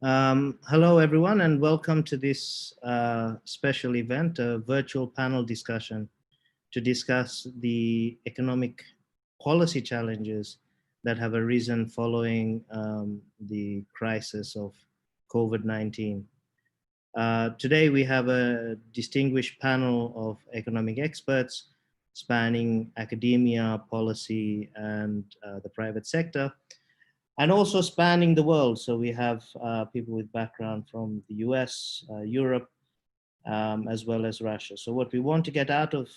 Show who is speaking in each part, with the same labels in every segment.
Speaker 1: Hello, everyone, and welcome to this special event, a virtual panel discussion to discuss the economic policy challenges that have arisen following the crisis of COVID-19. Today, we have a distinguished panel of economic experts spanning academia, policy, and the private sector, and also spanning the world. So we have people with background from the US, Europe, as well as Russia. So what we want to get out of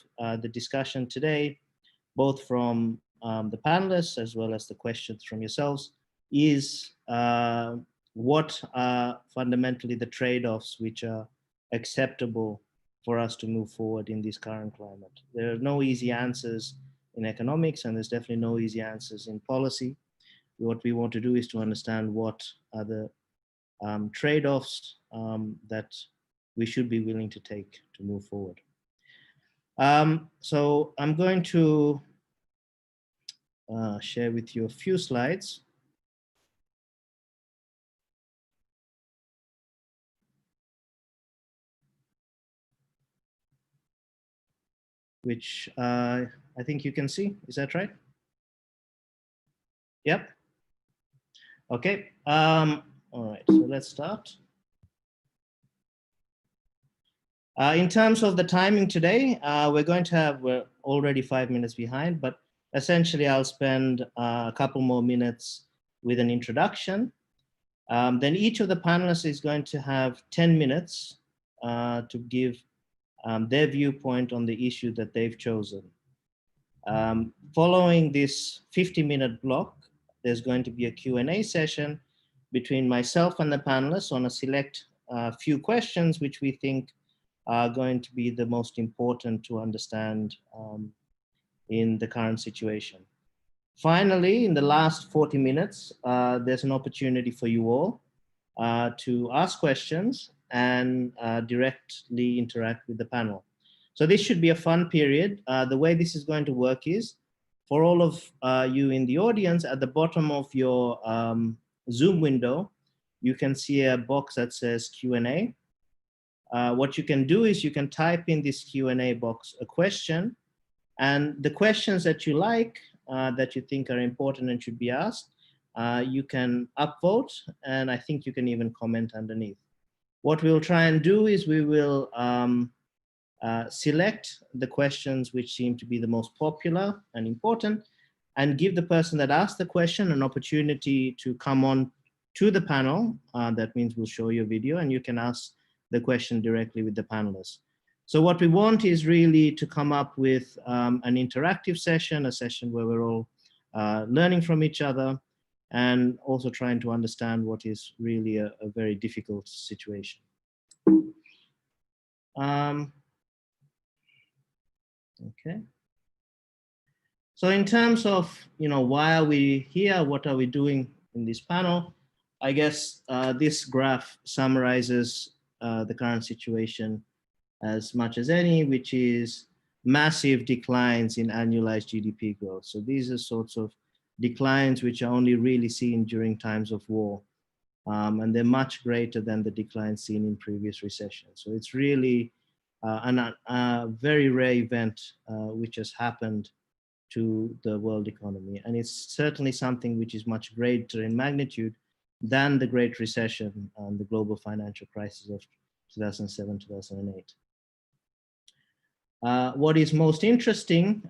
Speaker 1: the discussion today, both from the panelists as well as the questions from yourselves, is what are fundamentally the trade-offs which are acceptable for us to move forward in this current climate. There are no easy answers in economics, and there's definitely no easy answers in policy. What we want to do is to understand what are the trade-offs that we should be willing to take to move forward. So I'm going to share with you a few slides. Which I think you can see. Is that right? Yep. Okay. All right, so let's start. In terms of the timing today, we're already 5 minutes behind, but essentially I'll spend a couple more minutes with an introduction. Then each of the panelists is going to have 10 minutes to give their viewpoint on the issue that they've chosen. Following this 50-minute block, there's going to be a Q&A session between myself and the panelists on a select few questions which we think are going to be the most important to understand in the current situation. Finally, in the last 40 minutes, there's an opportunity for you all to ask questions and directly interact with the panel. So this should be a fun period. The way this is going to work is, for all of you in the audience, at the bottom of your Zoom window, you can see a box that says Q&A. What you can do is you can type in this Q&A box a question, and the questions that you like, that you think are important and should be asked, you can upvote, and I think you can even comment underneath. What we'll try and do is we will select the questions which seem to be the most popular and important, and give the person that asked the question an opportunity to come on to the panel. That means we'll show you a video and you can ask the question directly with the panelists. So what we want is really to come up with an interactive session, a session where we're all learning from each other and also trying to understand what is really a very difficult situation. Okay. So in terms of, why are we here? What are we doing in this panel? I guess this graph summarizes the current situation as much as any, which is massive declines in annualized GDP growth. So these are sorts of declines which are only really seen during times of war. And they're much greater than the declines seen in previous recessions. So it's really a very rare event which has happened to the world economy. And it's certainly something which is much greater in magnitude than the Great Recession and the global financial crisis of 2007, 2008. What is most interesting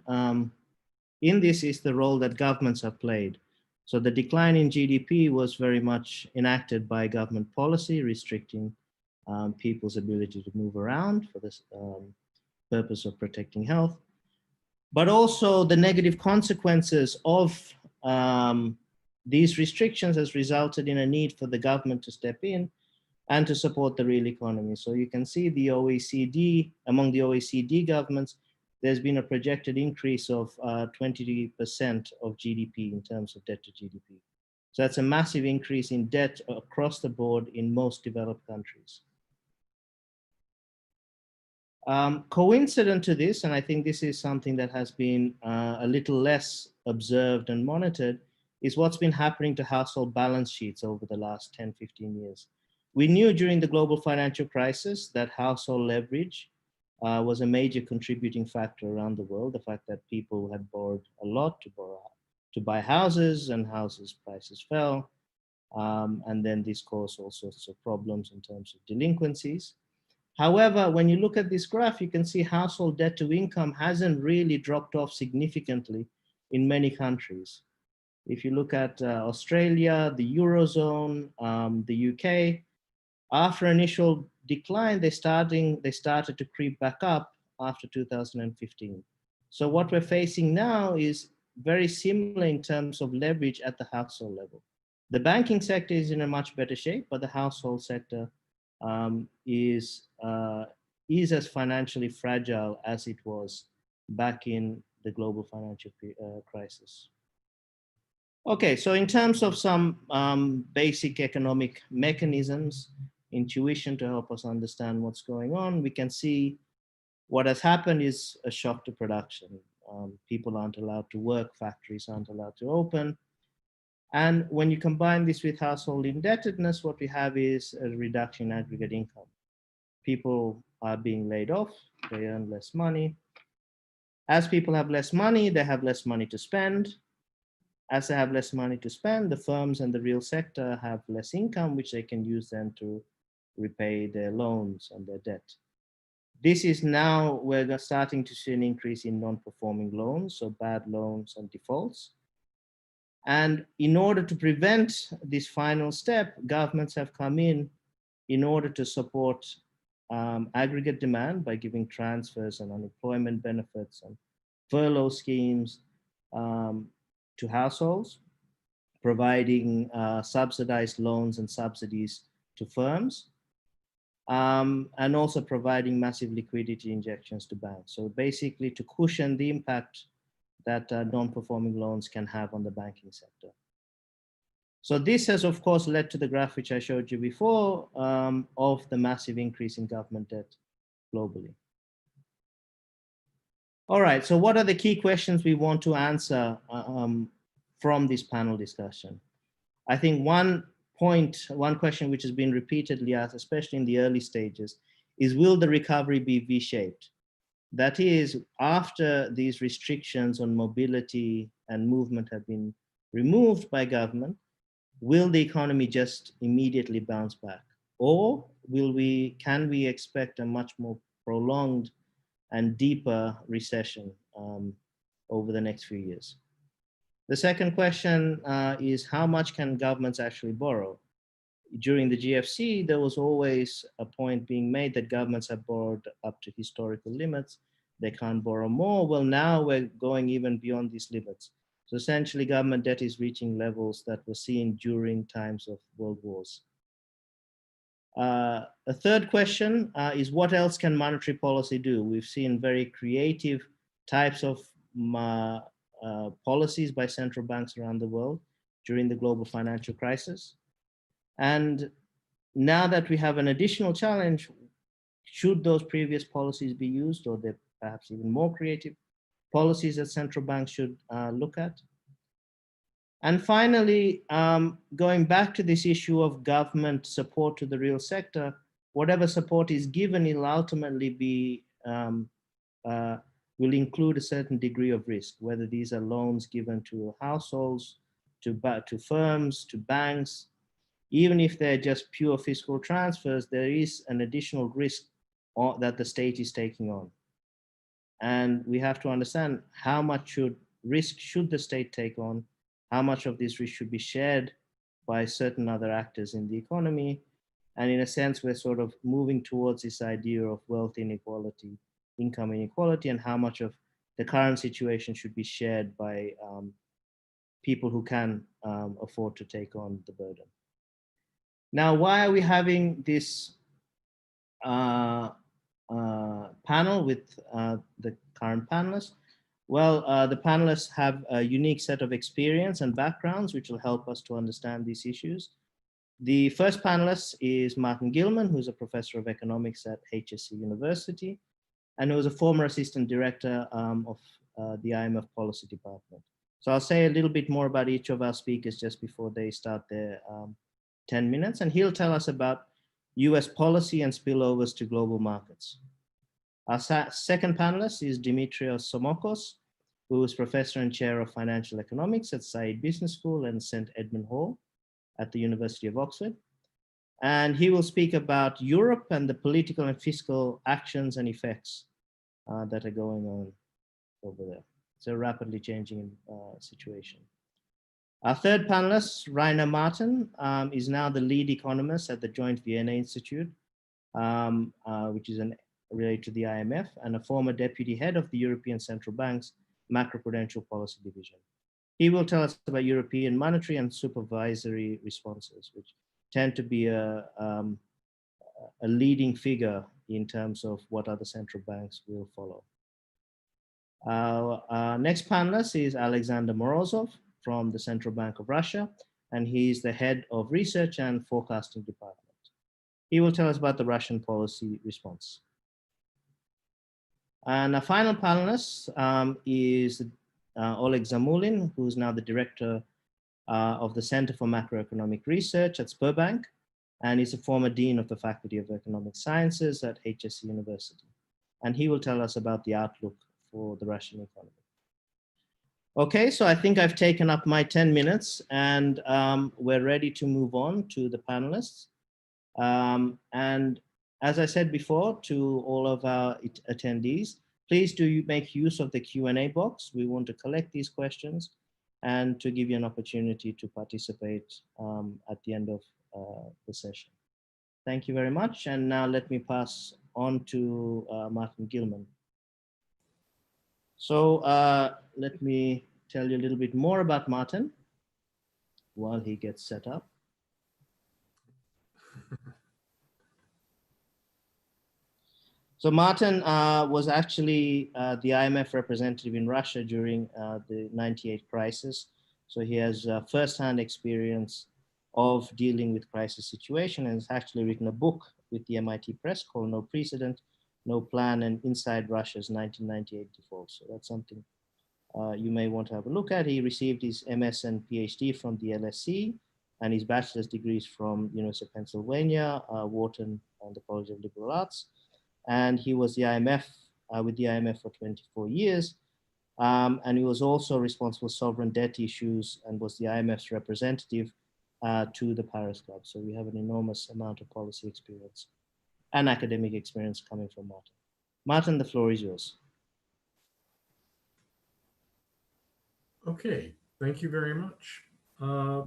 Speaker 1: in this is the role that governments have played. So the decline in GDP was very much enacted by government policy, restricting people's ability to move around for this purpose of protecting health. But also the negative consequences of these restrictions has resulted in a need for the government to step in and to support the real economy. So you can see the OECD, among the OECD governments, there's been a projected increase of 20% of GDP in terms of debt to GDP. So that's a massive increase in debt across the board in most developed countries. Coincident to this, and I think this is something that has been a little less observed and monitored, is what's been happening to household balance sheets over the last 10, 15 years. We knew during the global financial crisis that household leverage was a major contributing factor around the world. The fact that people had borrowed a lot to buy houses, and houses prices fell. And then this caused all sorts of problems in terms of delinquencies. However, when you look at this graph, you can see household debt to income hasn't really dropped off significantly in many countries. If you look at Australia, the Eurozone, the UK, after initial decline, they started to creep back up after 2015. So what we're facing now is very similar in terms of leverage at the household level. The banking sector is in a much better shape, but the household sector is as financially fragile as it was back in the global financial crisis. Okay, so in terms of some basic economic mechanisms, intuition to help us understand what's going on, we can see what has happened is a shock to production. People aren't allowed to work, factories aren't allowed to open. And when you combine this with household indebtedness, what we have is a reduction in aggregate income. People are being laid off, they earn less money. As people have less money, they have less money to spend. As they have less money to spend, the firms and the real sector have less income, which they can use then to repay their loans and their debt. This is now, we're starting to see an increase in non-performing loans, so bad loans and defaults. And in order to prevent this final step, governments have come in order to support aggregate demand by giving transfers and unemployment benefits and furlough schemes to households, providing subsidized loans and subsidies to firms, and also providing massive liquidity injections to banks. So basically to cushion the impact that non-performing loans can have on the banking sector. So this has, of course, led to the graph which I showed you before of the massive increase in government debt globally. All right, so what are the key questions we want to answer from this panel discussion? I think one question which has been repeatedly asked, especially in the early stages, is will the recovery be V-shaped? That is, after these restrictions on mobility and movement have been removed by government, will the economy just immediately bounce back? Or can we expect a much more prolonged and deeper recession over the next few years? The second question is how much can governments actually borrow? During the GFC, there was always a point being made that governments have borrowed up to historical limits. They can't borrow more. Well, now we're going even beyond these limits. So essentially, government debt is reaching levels that were seen during times of world wars. A third question is what else can monetary policy do? We've seen very creative types of policies by central banks around the world during the global financial crisis. And now that we have an additional challenge, should those previous policies be used, or they're perhaps even more creative policies that central banks should look at? And finally, going back to this issue of government support to the real sector, whatever support is given, it'll ultimately be, will include a certain degree of risk, whether these are loans given to households, to firms, to banks. Even if they're just pure fiscal transfers, there is an additional risk that the state is taking on. And we have to understand how much risk should the state take on, how much of this risk should be shared by certain other actors in the economy. And in a sense, we're sort of moving towards this idea of wealth inequality, income inequality, and how much of the current situation should be shared by people who can afford to take on the burden. Now, why are we having this panel with the current panelists? Well, the panelists have a unique set of experience and backgrounds which will help us to understand these issues. The first panelist is Martin Gilman, who's a professor of economics at HSE University, and who was a former assistant director of the IMF policy department. So I'll say a little bit more about each of our speakers just before they start their 10 minutes, and he'll tell us about US policy and spillovers to global markets. Our second panelist is Dimitrios Somokos, who is Professor and Chair of Financial Economics at Said Business School and St. Edmund Hall at the University of Oxford. And he will speak about Europe and the political and fiscal actions and effects that are going on over there. It's a rapidly changing situation. Our third panelist, Rainer Martin, is now the lead economist at the Joint Vienna Institute, which is related to the IMF, and a former deputy head of the European Central Bank's macroprudential policy division. He will tell us about European monetary and supervisory responses, which tend to be a leading figure in terms of what other central banks will follow. Our next panelist is Alexander Morozov from the Central Bank of Russia, and he's the head of research and forecasting department. He will tell us about the Russian policy response. And our final panelist is Oleg Zamulin, who's now the director of the Center for Macroeconomic Research at Sberbank, and he's a former dean of the Faculty of Economic Sciences at HSE University. And he will tell us about the outlook for the Russian economy. Okay, so I think I've taken up my 10 minutes and we're ready to move on to the panelists. And as I said before to all of our attendees, please do make use of the Q&A box. We want to collect these questions and to give you an opportunity to participate at the end of the session. Thank you very much. And now let me pass on to Martin Gilman. So let me tell you a little bit more about Martin while he gets set up. So Martin was actually the IMF representative in Russia during the '98 crisis. So he has firsthand experience of dealing with crisis situation and has actually written a book with the MIT Press called No Precedent, No Plan, and Inside Russia's 1998 Default. So that's something you may want to have a look at. He received his MS and PhD from the LSE and his bachelor's degrees from University of Pennsylvania, Wharton, and the College of Liberal Arts. And he was the IMF with the IMF for 24 years. And he was also responsible for sovereign debt issues and was the IMF's representative to the Paris Club. So we have an enormous amount of policy experience and academic experience coming from Martin. Martin, the floor is yours.
Speaker 2: Okay, thank you very much. I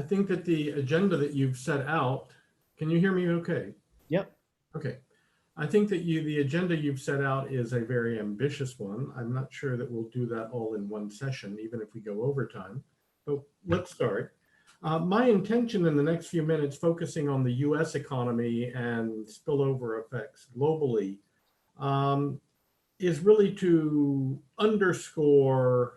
Speaker 2: think that the agenda that you've set out, can you hear me okay?
Speaker 1: Yep.
Speaker 2: Okay. I think that the agenda you've set out is a very ambitious one. I'm not sure that we'll do that all in one session, even if we go over time, but let's start. My intention in the next few minutes, focusing on the US economy and spillover effects globally, is really to underscore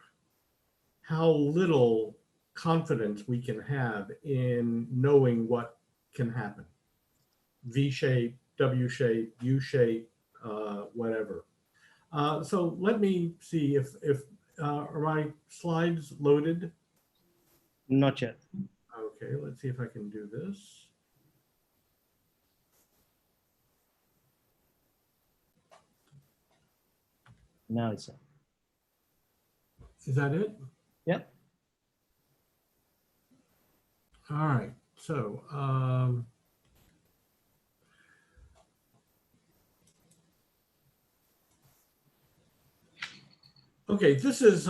Speaker 2: how little confidence we can have in knowing what can happen. V-shape, W-shape, U-shape, whatever. So let me see if are my slides loaded?
Speaker 1: Not yet.
Speaker 2: Okay, let's see if I can do this.
Speaker 1: Now it's on.
Speaker 2: Is that it?
Speaker 1: Yep.
Speaker 2: All right, so okay, this is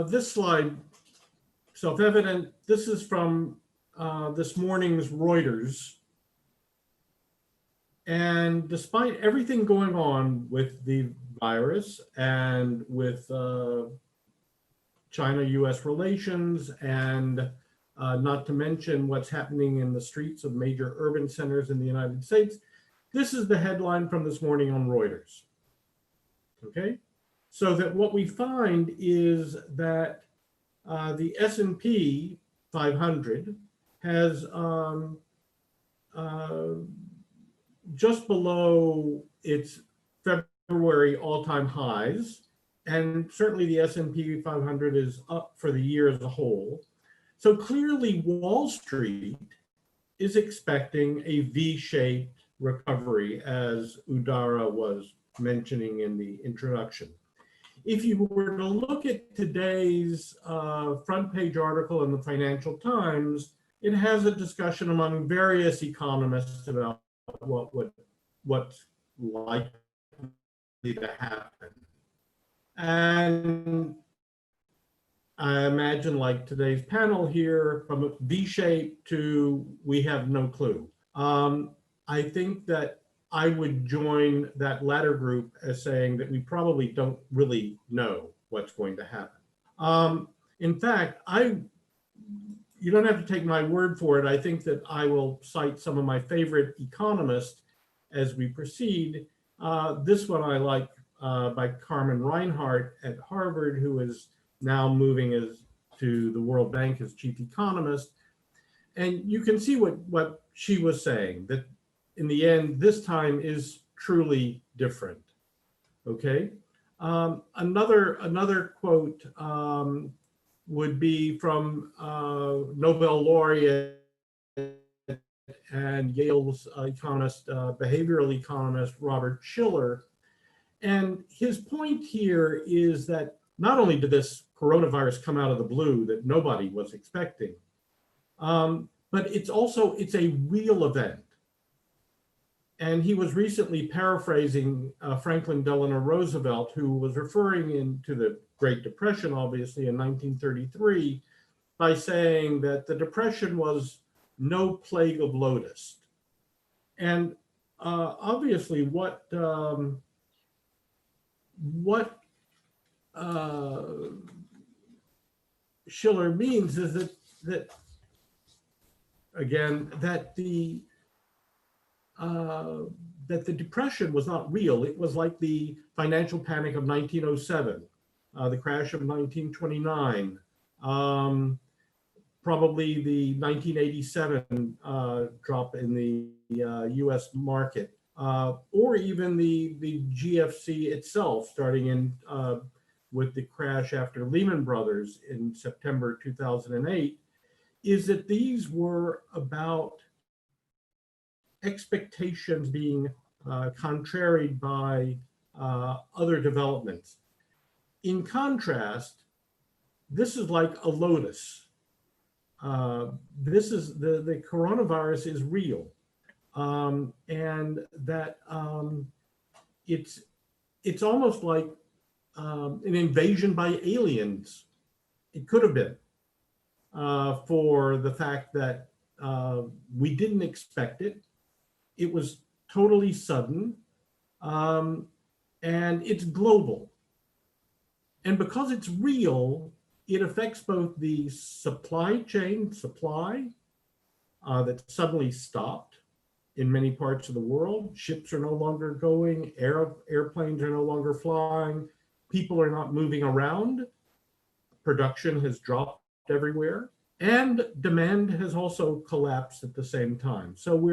Speaker 2: this slide, self-evident. This is from this morning's Reuters. And despite everything going on with the virus and with China-US relations, and not to mention what's happening in the streets of major urban centers in the United States, this is the headline from this morning on Reuters. Okay, so that what we find is that the S&P 500 has just below its February all-time highs, and certainly the S&P 500 is up for the year as a whole. So clearly Wall Street is expecting a V-shaped recovery, as Udara was mentioning in the introduction. If you were to look at today's front page article in the Financial Times, it has a discussion among various economists about what's likely to happen. And I imagine, like today's panel here, from a V shape to we have no clue. I think that I would join that latter group as saying that we probably don't really know what's going to happen. In fact, you don't have to take my word for it. I think that I will cite some of my favorite economists as we proceed. This one I like by Carmen Reinhart at Harvard, who is now moving to the World Bank as chief economist. And you can see what she was saying, that in the end, this time is truly different. Okay. Another quote would be from Nobel laureate and Yale's behavioral economist, Robert Shiller. And his point here is that not only did this coronavirus come out of the blue that nobody was expecting, but it's a real event. And he was recently paraphrasing Franklin Delano Roosevelt, who was referring to the Great Depression, obviously, in 1933, by saying that the Depression was no plague of locust. And obviously, what Schiller means is that again, that the Depression was not real. It was like the financial panic of 1907, the crash of 1929, probably the 1987 drop in the US market, or even the GFC itself, starting with the crash after Lehman Brothers in September 2008, is that these were about expectations being contraried by other developments. In contrast, this is like a lotus. This is the coronavirus is real, and that it's almost like an invasion by aliens. It could have been for the fact that we didn't expect it. It was totally sudden, and it's global. And because it's real, it affects both the supply chain, that suddenly stopped in many parts of the world. Ships are no longer going, airplanes are no longer flying, people are not moving around, production has dropped everywhere, and demand has also collapsed at the same time. So we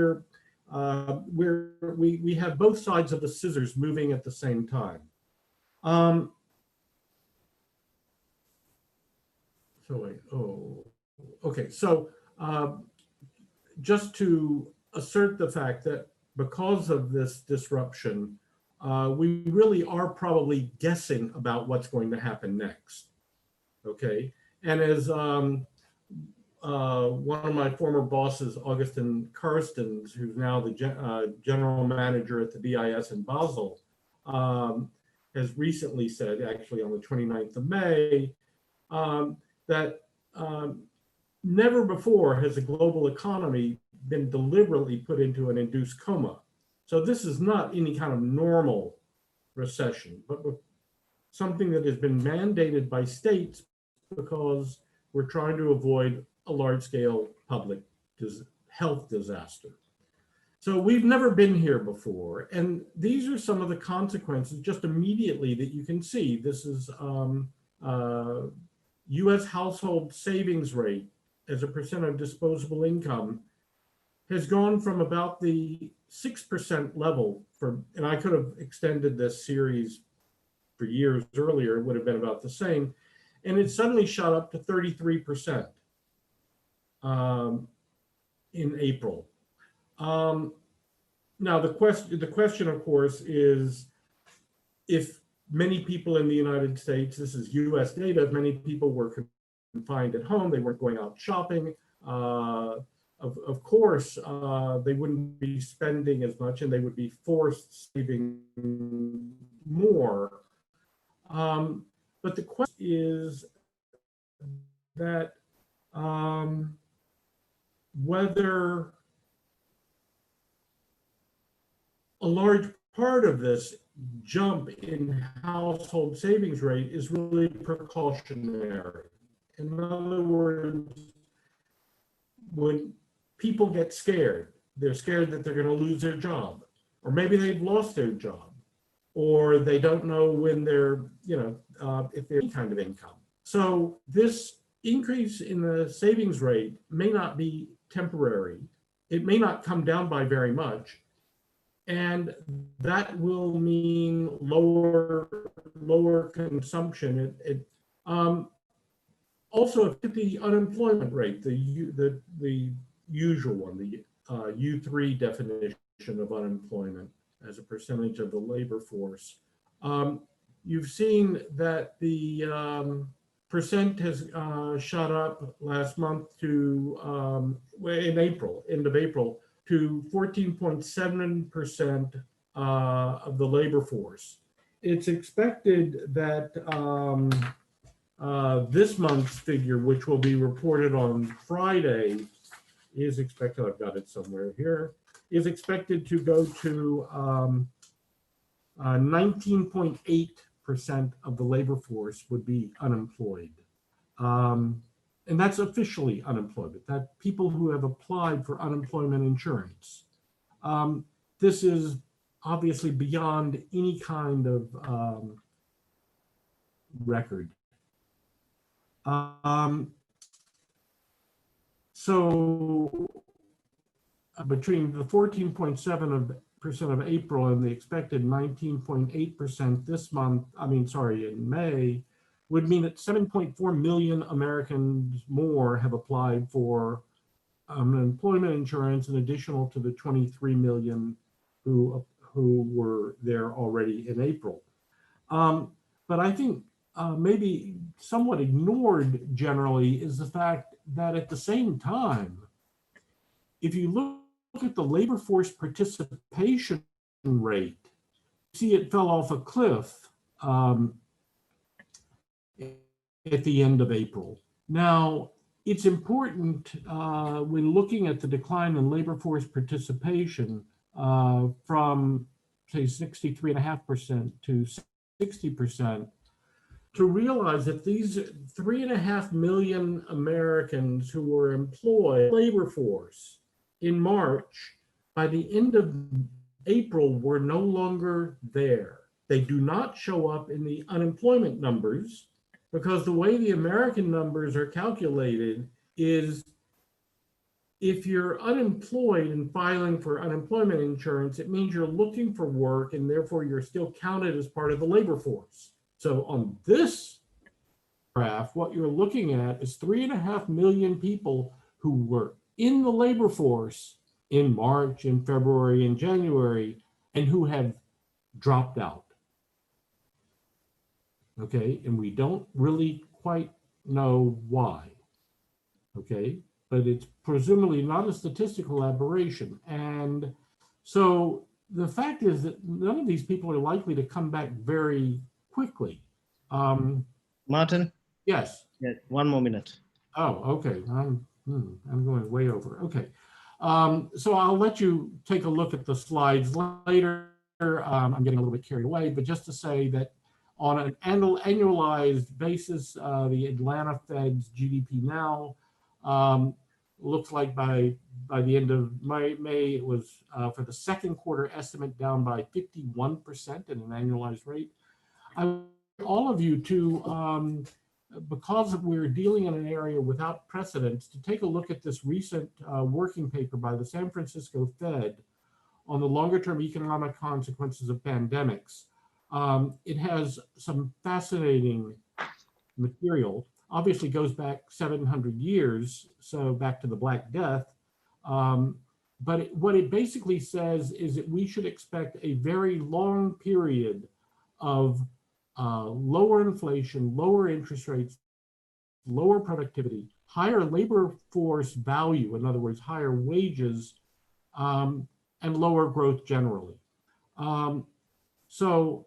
Speaker 2: have both sides of the scissors moving at the same time. So just to assert the fact that because of this disruption, we really are probably guessing about what's going to happen next. Okay, and as one of my former bosses, Augustin Karstens, who's now the general manager at the BIS in Basel, has recently said, actually on the 29th of May, that never before has a global economy been deliberately put into an induced coma. So this is not any kind of normal recession, but something that has been mandated by states because we're trying to avoid a large-scale public health disaster. So we've never been here before, and these are some of the consequences just immediately that you can see. This is US household savings rate as a percent of disposable income has gone from about the 6% level and I could have extended this series for years earlier, it would have been about the same, and it suddenly shot up to 33%. in April. Now, the question, of course, is if many people in the United States, this is US data, if many people were confined at home, they weren't going out shopping, of course, they wouldn't be spending as much and they would be forced saving more. But the question is that whether a large part of this jump in household savings rate is really precautionary. In other words, when people get scared, they're scared that they're going to lose their job, or maybe they've lost their job, or they don't know when they're, if there's any kind of income. So this increase in the savings rate may not be temporary. It may not come down by very much. And that will mean lower consumption. Also, if the unemployment rate, the usual one, the U3 definition of unemployment as a percentage of the labor force, you've seen that the percent has shot up last month to, in April, end of April, to 14.7% of the labor force. It's expected that this month's figure, which will be reported on Friday, is expected, I've got it somewhere here, is expected to go to 19.8% of the labor force would be unemployed. And that's officially unemployment, that people who have applied for unemployment insurance. This is obviously beyond any kind of record. So between the 14.7% of April and the expected 19.8% this month, in May, would mean that 7.4 million Americans more have applied for unemployment insurance, in addition to the 23 million who were there already in April. But I think maybe somewhat ignored generally is the fact that at the same time, if you look at the labor force participation rate, you see it fell off a cliff at the end of April. Now, it's important when looking at the decline in labor force participation from, say, 63.5% to 60%, to realize that these 3.5 million Americans who were employed in the labor force in March, by the end of April, were no longer there. They do not show up in the unemployment numbers, because the way the American numbers are calculated is if you're unemployed and filing for unemployment insurance, it means you're looking for work and therefore you're still counted as part of the labor force. So on this graph, what you're looking at is 3.5 million people who were in the labor force in March, in February, and January, and who have dropped out. Okay, and we don't really quite know why. Okay, but it's presumably not a statistical aberration. And so the fact is that none of these people are likely to come back very quickly.
Speaker 1: Martin?
Speaker 2: Yes.
Speaker 1: Yeah, 1 more minute.
Speaker 2: Oh, okay. I'm going way over. Okay. So I'll let you take a look at the slides later. I'm getting a little bit carried away, but just to say that on an annualized basis, the Atlanta Fed's GDP now looks like by the end of May, it was for the second quarter estimate down by 51% at an annualized rate. I want all of you to, because we're dealing in an area without precedents, to take a look at this recent working paper by the San Francisco Fed on the longer-term economic consequences of pandemics. It has some fascinating material. Obviously goes back 700 years, so back to the Black Death. But what it basically says is that we should expect a very long period of lower inflation, lower interest rates, lower productivity, higher labor force value, in other words, higher wages, and lower growth generally. So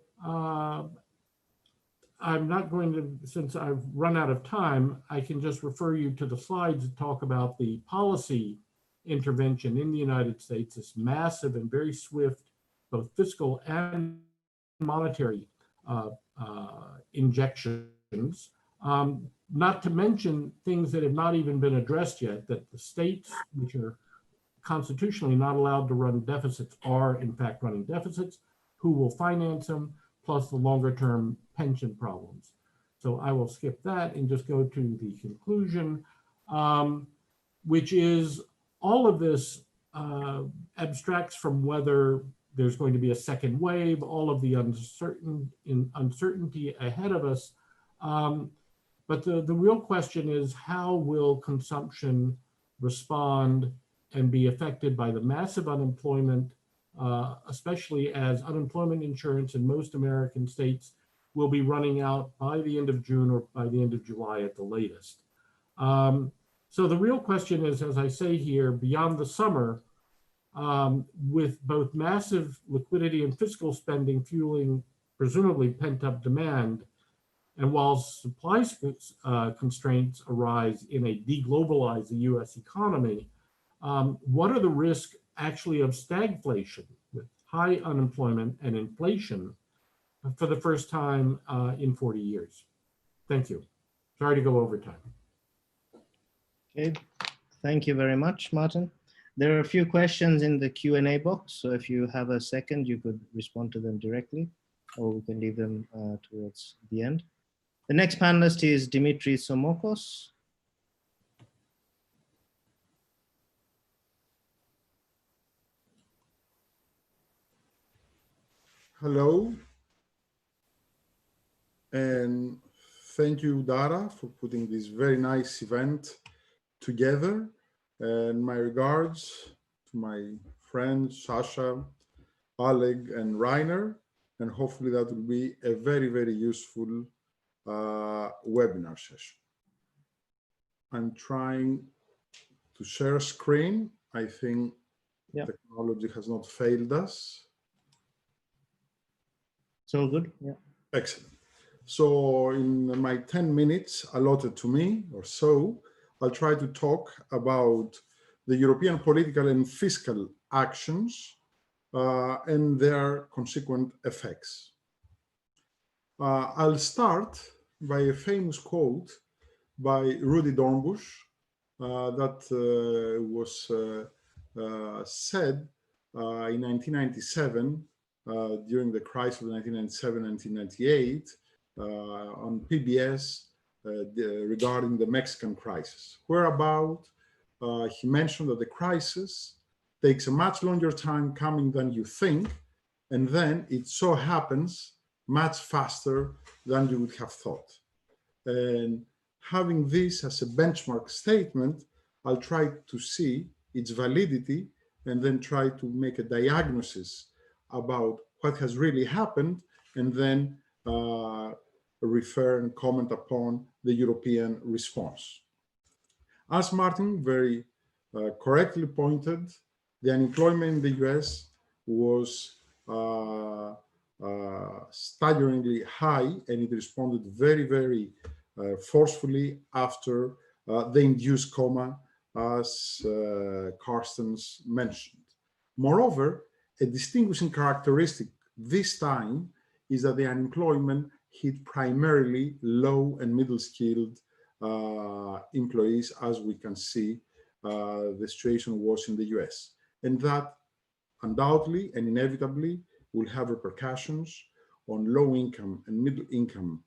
Speaker 2: I'm not going to, since I've run out of time, I can just refer you to the slides that talk about the policy intervention in the United States, this massive and very swift, both fiscal and monetary injections, not to mention things that have not even been addressed yet, that the states, which are constitutionally not allowed to run deficits, are in fact running deficits, who will finance them, plus the longer term pension problems. So I will skip that and just go to the conclusion, which is all of this abstracts from whether there's going to be a second wave, all of the uncertainty ahead of us. But the real question is, how will consumption respond and be affected by the massive unemployment, especially as unemployment insurance in most American states will be running out by the end of June or by the end of July at the latest. So the real question is, as I say here, beyond the summer, with both massive liquidity and fiscal spending fueling presumably pent-up demand, and while supply constraints arise in a deglobalized US economy, what are the risks actually of stagflation with high unemployment and inflation for the first time in 40 years? Thank you. Sorry to go over time.
Speaker 1: Okay, thank you very much, Martin. There are a few questions in the Q&A box, so if you have a second, you could respond to them directly, or we can leave them towards the end. The next panelist is Dimitri Somokos.
Speaker 3: Hello, and thank you, Dara, for putting this very nice event together. And my regards to my friends, Sasha, Oleg, and Rainer, and hopefully that will be a very, very useful webinar session. I'm trying to share a screen. I think technology has not failed us.
Speaker 1: It's all good, yeah.
Speaker 3: Excellent. So in my 10 minutes allotted to me or so, I'll try to talk about the European political and fiscal actions and their consequent effects. I'll start by a famous quote by Rudy Dornbusch that was said in 1997 during the crisis of 1997-1998 on PBS regarding the Mexican crisis, whereabout he mentioned that the crisis takes a much longer time coming than you think, and then it so happens much faster than you would have thought. And having this as a benchmark statement, I'll try to see its validity and then try to make a diagnosis about what has really happened, and then refer and comment upon the European response. As Martin very correctly pointed, the unemployment in the US was staggeringly high, and it responded very, very forcefully after the induced coma, as Carstens mentioned. Moreover, a distinguishing characteristic this time is that the unemployment hit primarily low and middle skilled employees, as we can see the situation was in the US. And that undoubtedly and inevitably will have repercussions on low income and middle income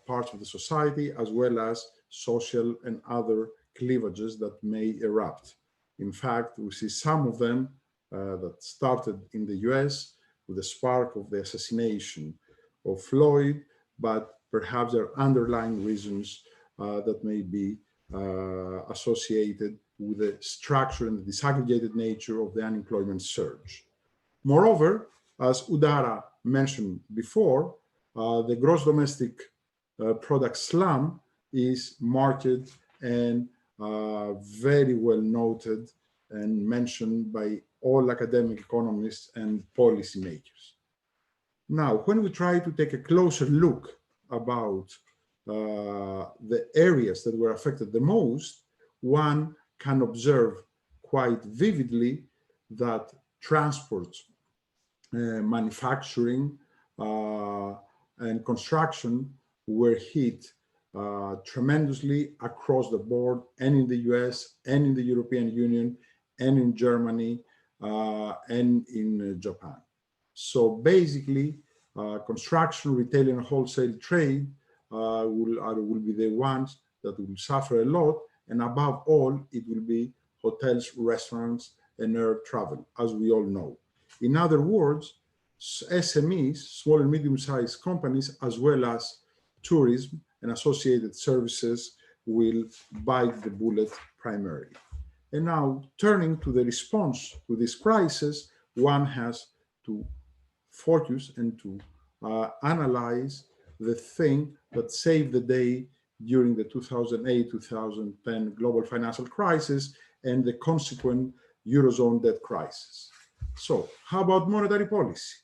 Speaker 3: parts of the society, as well as social and other cleavages that may erupt. In fact, we see some of them that started in the US with the spark of the assassination of Floyd, but perhaps there are underlying reasons that may be associated with the structure and the disaggregated nature of the unemployment surge. Moreover, as Udara mentioned before, the gross domestic product slump is marked and very well noted and mentioned by all academic economists and policymakers. Now, when we try to take a closer look about the areas that were affected the most, one can observe quite vividly that transport, manufacturing, and construction were hit tremendously across the board, and in the US, and in the European Union, and in Germany, and in Japan. So basically, construction, retail, and wholesale trade will be the ones that will suffer a lot, and above all, it will be hotels, restaurants, and air travel, as we all know. In other words, SMEs, small and medium-sized companies, as well as tourism and associated services, will bite the bullet primarily. And now, turning to the response to this crisis, one has to focus and to analyze the thing that saved the day during the 2008-2010 global financial crisis and the consequent Eurozone debt crisis. So, how about monetary policy?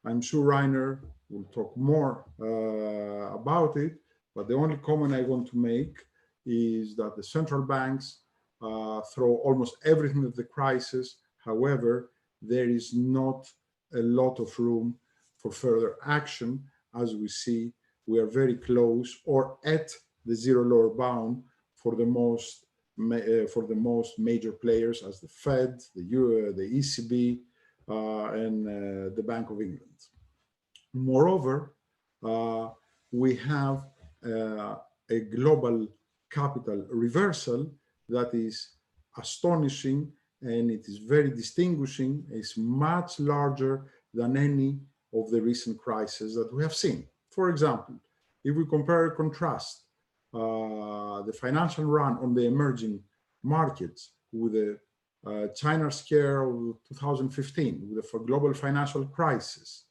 Speaker 3: I'm sure Rainer will talk more about it, but the only comment I want to make is that the central banks throw almost everything at the crisis. However, there is not a lot of room for further action. As we see, we are very close or at the zero lower bound for the most major players, as the Fed, the ECB, and the Bank of England. Moreover, we have a global capital reversal that is astonishing, and it is very distinguishing. It's much larger than any of the recent crises that we have seen. For example, if we compare and contrast the financial run on the emerging markets with the China scare of 2015, with the global financial crisis,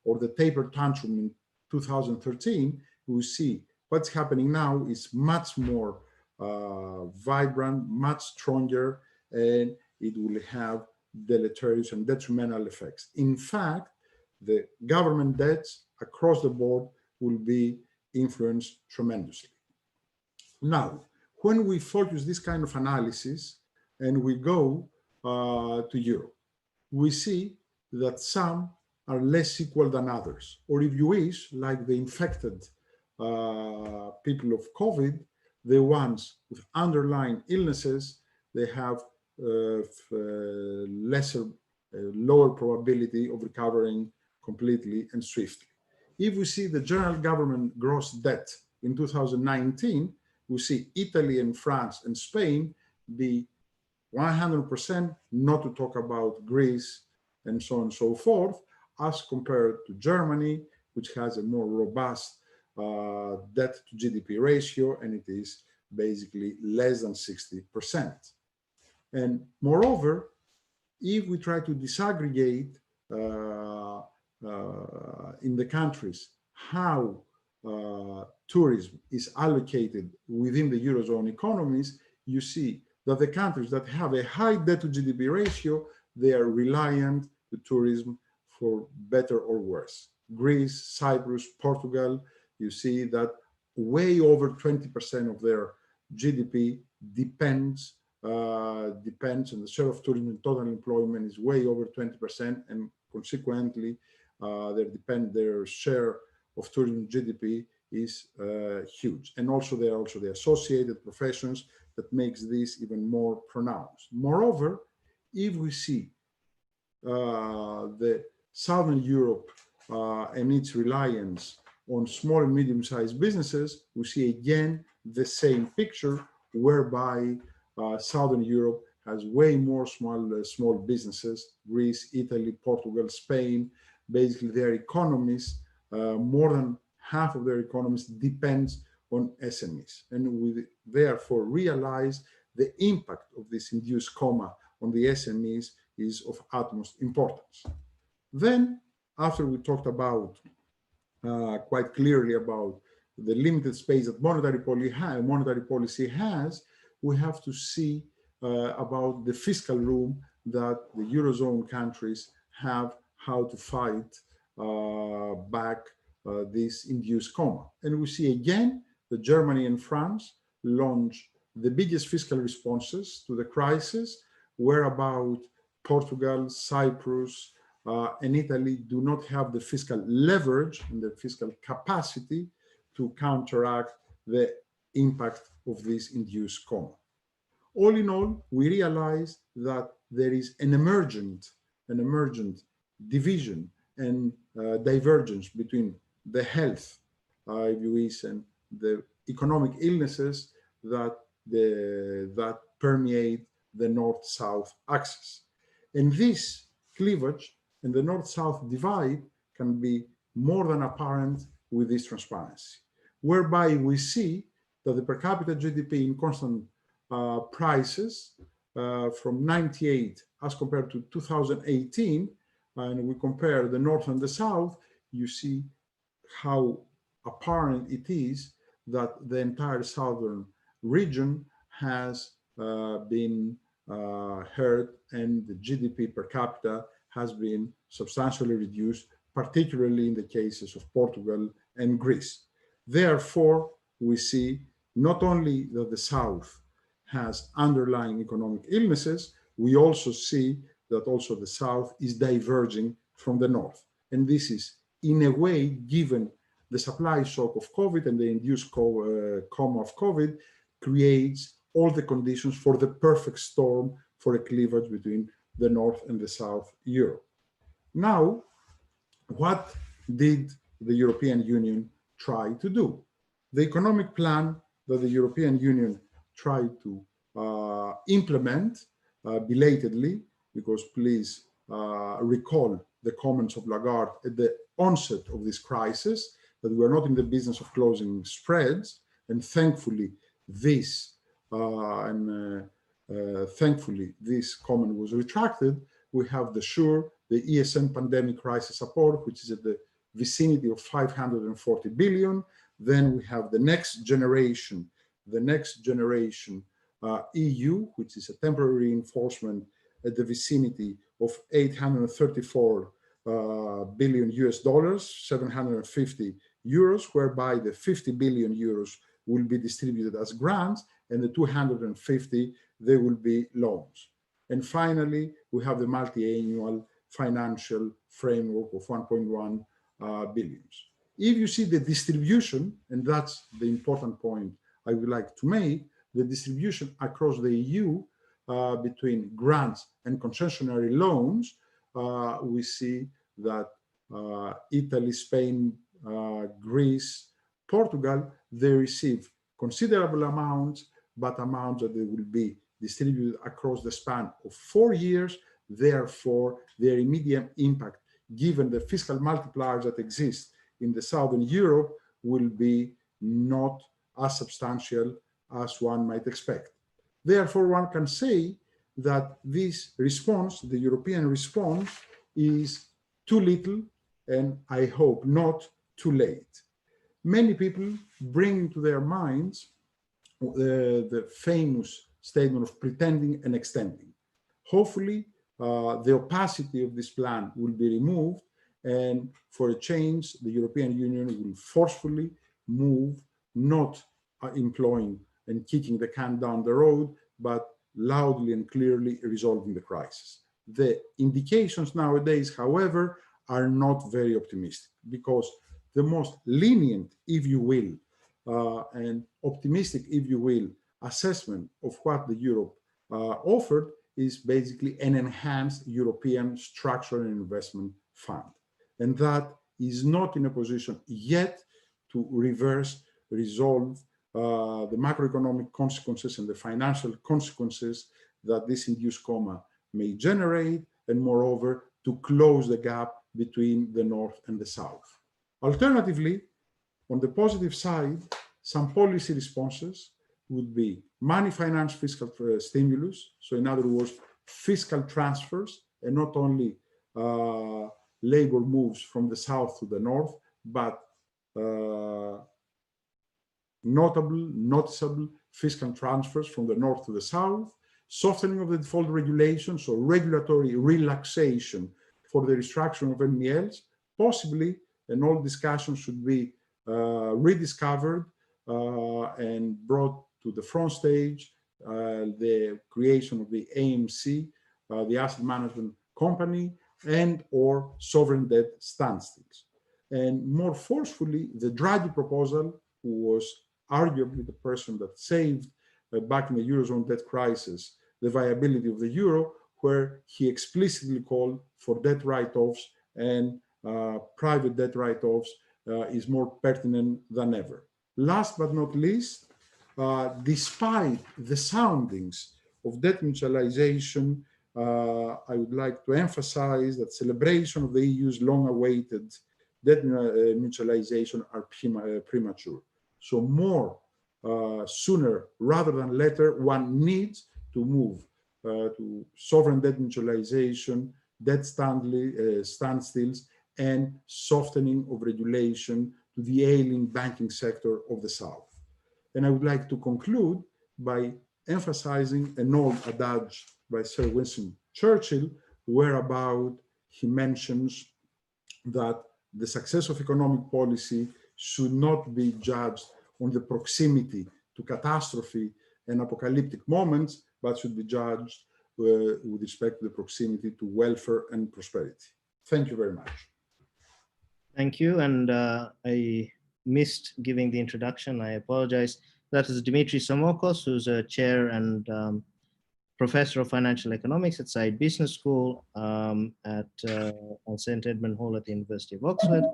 Speaker 3: or the taper tantrum in 2013, we see what's happening now is much more vibrant, much stronger, and it will have deleterious and detrimental effects. In fact, the government debts across the board will be influenced tremendously. Now, when we focus this kind of analysis and we go to Europe, we see that some are less equal than others, or if you wish, like the infected people of COVID, the ones with underlying illnesses, they have lower probability of recovering completely and swiftly. If we see the general government gross debt in 2019, we see Italy and France and Spain be 100%, not to talk about Greece and so on and so forth, as compared to Germany, which has a more robust debt to GDP ratio, and it is basically less than 60%. And moreover, if we try to disaggregate in the countries how tourism is allocated within the Eurozone economies, you see that the countries that have a high debt to GDP ratio, they are reliant to tourism for better or worse. Greece, Cyprus, Portugal, you see that way over 20% of their GDP depends, and the share of tourism in total employment is way over 20%, and consequently, their share of tourism GDP is huge. And also, there are also the associated professions that makes this even more pronounced. Moreover, if we see the Southern Europe and its reliance on small and medium-sized businesses, we see again the same picture, whereby Southern Europe has way more small businesses. Greece, Italy, Portugal, Spain, basically their economies, more than half of their economies depends on SMEs. And we therefore realize the impact of this induced coma on the SMEs is of utmost importance. Then, after we talked about quite clearly about the limited space that monetary policy has, we have to see about the fiscal room that the Eurozone countries have, how to fight back this induced coma. And we see again that Germany and France launched the biggest fiscal responses to the crisis, whereabout Portugal, Cyprus, and Italy do not have the fiscal leverage and the fiscal capacity to counteract the impact of this induced coma. All in all, we realize that there is an emergent division and divergence between the health, if you wish, and the economic illnesses that permeate the North-South axis. And this cleavage and the North-South divide can be more than apparent with this transparency, whereby we see that the per capita GDP in constant prices from 98 as compared to 2018, and we compare the North and the South, you see how apparent it is that the entire Southern region has been hurt, and the GDP per capita has been substantially reduced, particularly in the cases of Portugal and Greece. Therefore, we see not only that the South has underlying economic illnesses, we also see that also the South is diverging from the North. And this is, in a way, given the supply shock of COVID and the induced coma of COVID, creates all the conditions for the perfect storm for a cleavage between the North and the South Europe. Now, what did the European Union try to do? The economic plan that the European Union tried to implement belatedly, because please recall the comments of Lagarde at the onset of this crisis, that we are not in the business of closing spreads, and thankfully this comment was retracted. We have the SURE, the ESM pandemic crisis support, which is at the vicinity of 540 billion. Then we have the next generation EU, which is a temporary reinforcement at the vicinity of 834 billion US dollars, 750 euros, whereby the 50 billion euros will be distributed as grants, and the 250, they will be loans. And finally, we have the multi-annual financial framework of 1.1 billions. If you see the distribution, and that's the important point I would like to make, the distribution across the EU between grants and concessionary loans, we see that Italy, Spain, Greece, Portugal, they receive considerable amounts, but amounts that they will be distributed across the span of 4 years. Therefore, their immediate impact, given the fiscal multipliers that exist in the Southern Europe, will be not as substantial as one might expect. Therefore, one can say that this response, the European response, is too little, and I hope not too late. Many people bring to their minds the famous statement of pretending and extending. Hopefully, the opacity of this plan will be removed, and for a change, the European Union will forcefully move, not employing and kicking the can down the road, but loudly and clearly resolving the crisis. The indications nowadays, however, are not very optimistic, because the most lenient, if you will, and optimistic, if you will, assessment of what the Europe offered is basically an enhanced European structural and investment fund. And that is not in a position yet to resolve the macroeconomic consequences and the financial consequences that this induced coma may generate, and moreover, to close the gap between the North and the South. Alternatively, on the positive side, some policy responses would be money finance fiscal stimulus. So in other words, fiscal transfers, and not only labor moves from the south to the north, but noticeable fiscal transfers from the north to the south, softening of the default regulations, so regulatory relaxation for the restructuring of NPLs, possibly, and all discussions should be rediscovered and brought to the front stage, the creation of the AMC, the asset management company, and or sovereign debt standstills. And more forcefully, the Draghi proposal, who was arguably the person that saved back in the Eurozone debt crisis the viability of the euro, where he explicitly called for debt write-offs, and private debt write-offs is more pertinent than ever. Last but not least, despite the soundings of debt mutualization, I would like to emphasize that celebration of the EU's long-awaited debt mutualization are premature. So more sooner rather than later, one needs to move to sovereign debt mutualization, debt standstills, and softening of regulation to the ailing banking sector of the South. And I would like to conclude by emphasizing an old adage by Sir Winston Churchill, whereabout he mentions that the success of economic policy should not be judged on the proximity to catastrophe and apocalyptic moments, but should be judged with respect to the proximity to welfare and prosperity. Thank you very much.
Speaker 1: Thank you. And I missed giving the introduction. I apologize. That is Dimitri Samokos, who's a chair and professor of financial economics at Said Business School at St. Edmund Hall at the University of Oxford.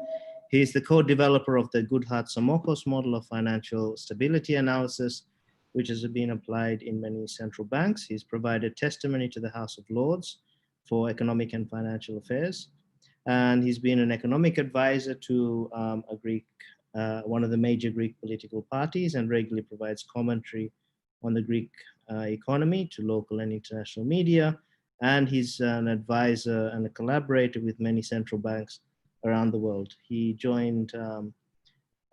Speaker 1: He is the co-developer of the Goodhart-Samokos model of financial stability analysis, which has been applied in many central banks. He's provided testimony to the House of Lords for economic and financial affairs. And he's been an economic advisor to one of the major Greek political parties, and regularly provides commentary on the Greek economy to local and international media. And he's an advisor and a collaborator with many central banks around the world. He joined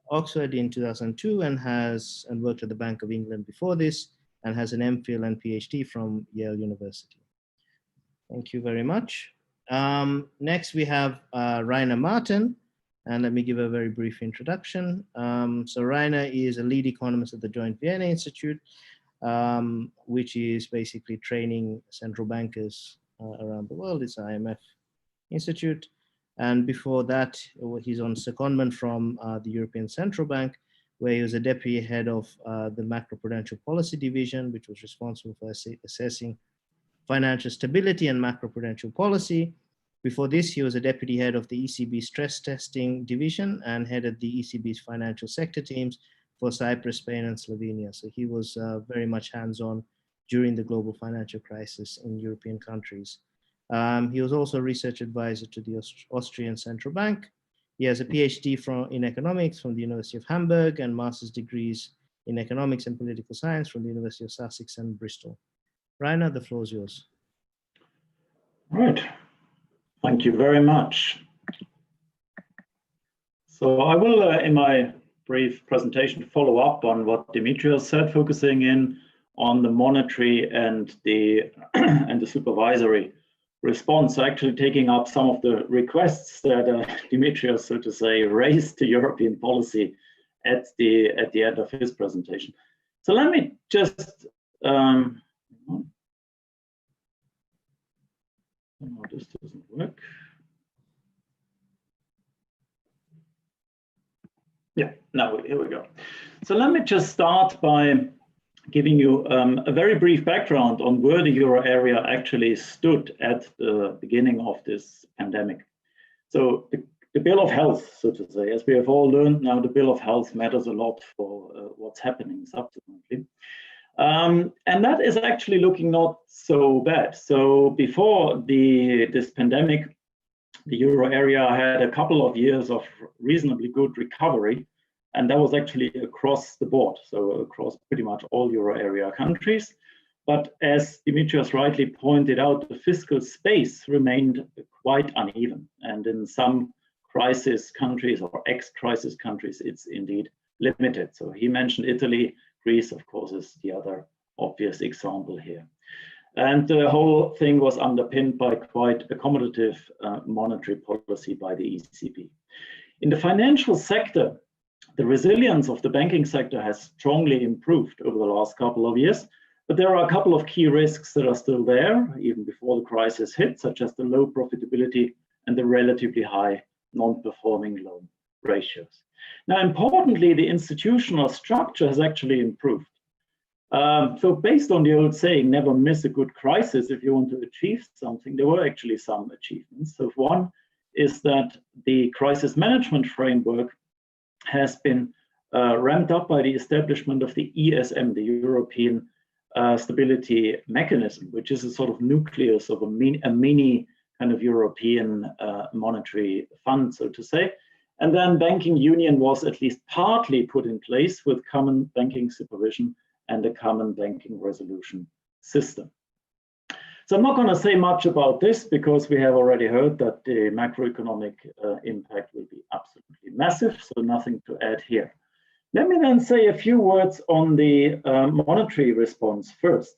Speaker 1: Oxford in 2002 and worked at the Bank of England before this, and has an MPhil and PhD from Yale University. Thank you very much. Next we have Rainer Martin, and let me give a very brief introduction. So Rainer is a lead economist at the Joint Vienna Institute, which is basically training central bankers around the world. It's an IMF institute. And before that, he's on secondment from the European Central Bank, where he was a deputy head of the macroprudential policy division, which was responsible for assessing financial stability and macroprudential policy. Before this, he was a deputy head of the ECB stress testing division and headed the ECB's financial sector teams for Cyprus, Spain, and Slovenia. So he was very much hands-on during the global financial crisis in European countries. He was also a research advisor to the Austrian Central Bank. He has a PhD in economics from the University of Hamburg and master's degrees in economics and political science from the University of Sussex and Bristol. Rainer, the floor is yours.
Speaker 4: Right. Thank you very much. So I will, in my brief presentation, follow up on what Dimitrios said, focusing in on the monetary and the supervisory response, actually taking up some of the requests that Dimitrios, so to say, raised to European policy at the end of his presentation. So let me just oh, this doesn't work. Yeah, now here we go. So let me just start by giving you a very brief background on where the euro area actually stood at the beginning of this pandemic. So the bill of health, so to say, as we have all learned now, the bill of health matters a lot for what's happening subsequently. And that is actually looking not so bad. So before this pandemic, the euro area had a couple of years of reasonably good recovery. And that was actually across the board, so across pretty much all euro area countries. But as Dimitrios rightly pointed out, the fiscal space remained quite uneven. And in some crisis countries or ex-crisis countries, it's indeed limited. So he mentioned Italy. Greece, of course, is the other obvious example here. And the whole thing was underpinned by quite accommodative monetary policy by the ECB. In the financial sector, the resilience of the banking sector has strongly improved over the last couple of years, but there are a couple of key risks that are still there, even before the crisis hit, such as the low profitability and the relatively high non-performing loan ratios. Now, importantly, the institutional structure has actually improved. So based on the old saying, never miss a good crisis if you want to achieve something, there were actually some achievements. So one is that the crisis management framework has been ramped up by the establishment of the ESM, the European Stability Mechanism, which is a sort of nucleus of a mini kind of European monetary fund, so to say. And then banking union was at least partly put in place with common banking supervision and a common banking resolution system. So I'm not going to say much about this because we have already heard that the macroeconomic impact will be absolutely massive, so nothing to add here. Let me then say a few words on the monetary response first.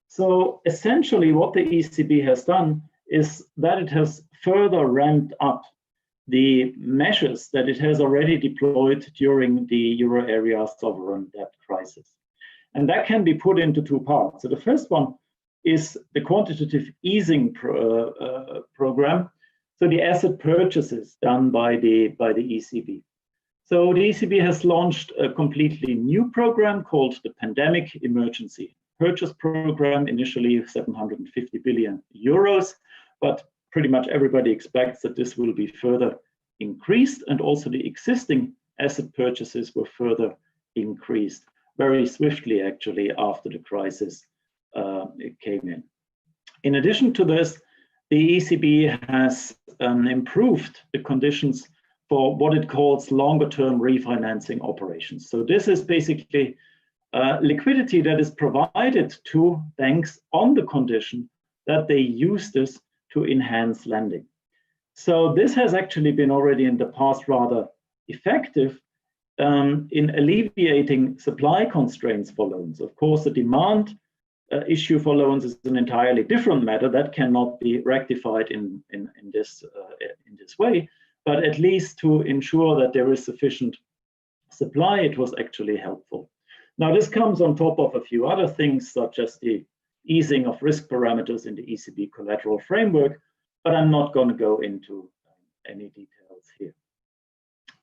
Speaker 4: So essentially what the ECB has done is that it has further ramped up the measures that it has already deployed during the euro area sovereign debt crisis. And that can be put into two parts. So the first one is the quantitative easing program, so the asset purchases done by the ECB. So the ECB has launched a completely new program called the Pandemic Emergency Purchase Program, initially 750 billion euros, but pretty much everybody expects that this will be further increased, and also the existing asset purchases were further increased very swiftly, actually, after the crisis it came in. In addition to this, the ECB has improved the conditions for what it calls longer-term refinancing operations. So this is basically liquidity that is provided to banks on the condition that they use this to enhance lending. So this has actually been already in the past rather effective in alleviating supply constraints for loans. Of course, the demand issue for loans is an entirely different matter that cannot be rectified in this way, but at least to ensure that there is sufficient supply, it was actually helpful. Now, this comes on top of a few other things, such as the easing of risk parameters in the ECB collateral framework, but I'm not going to go into any details here.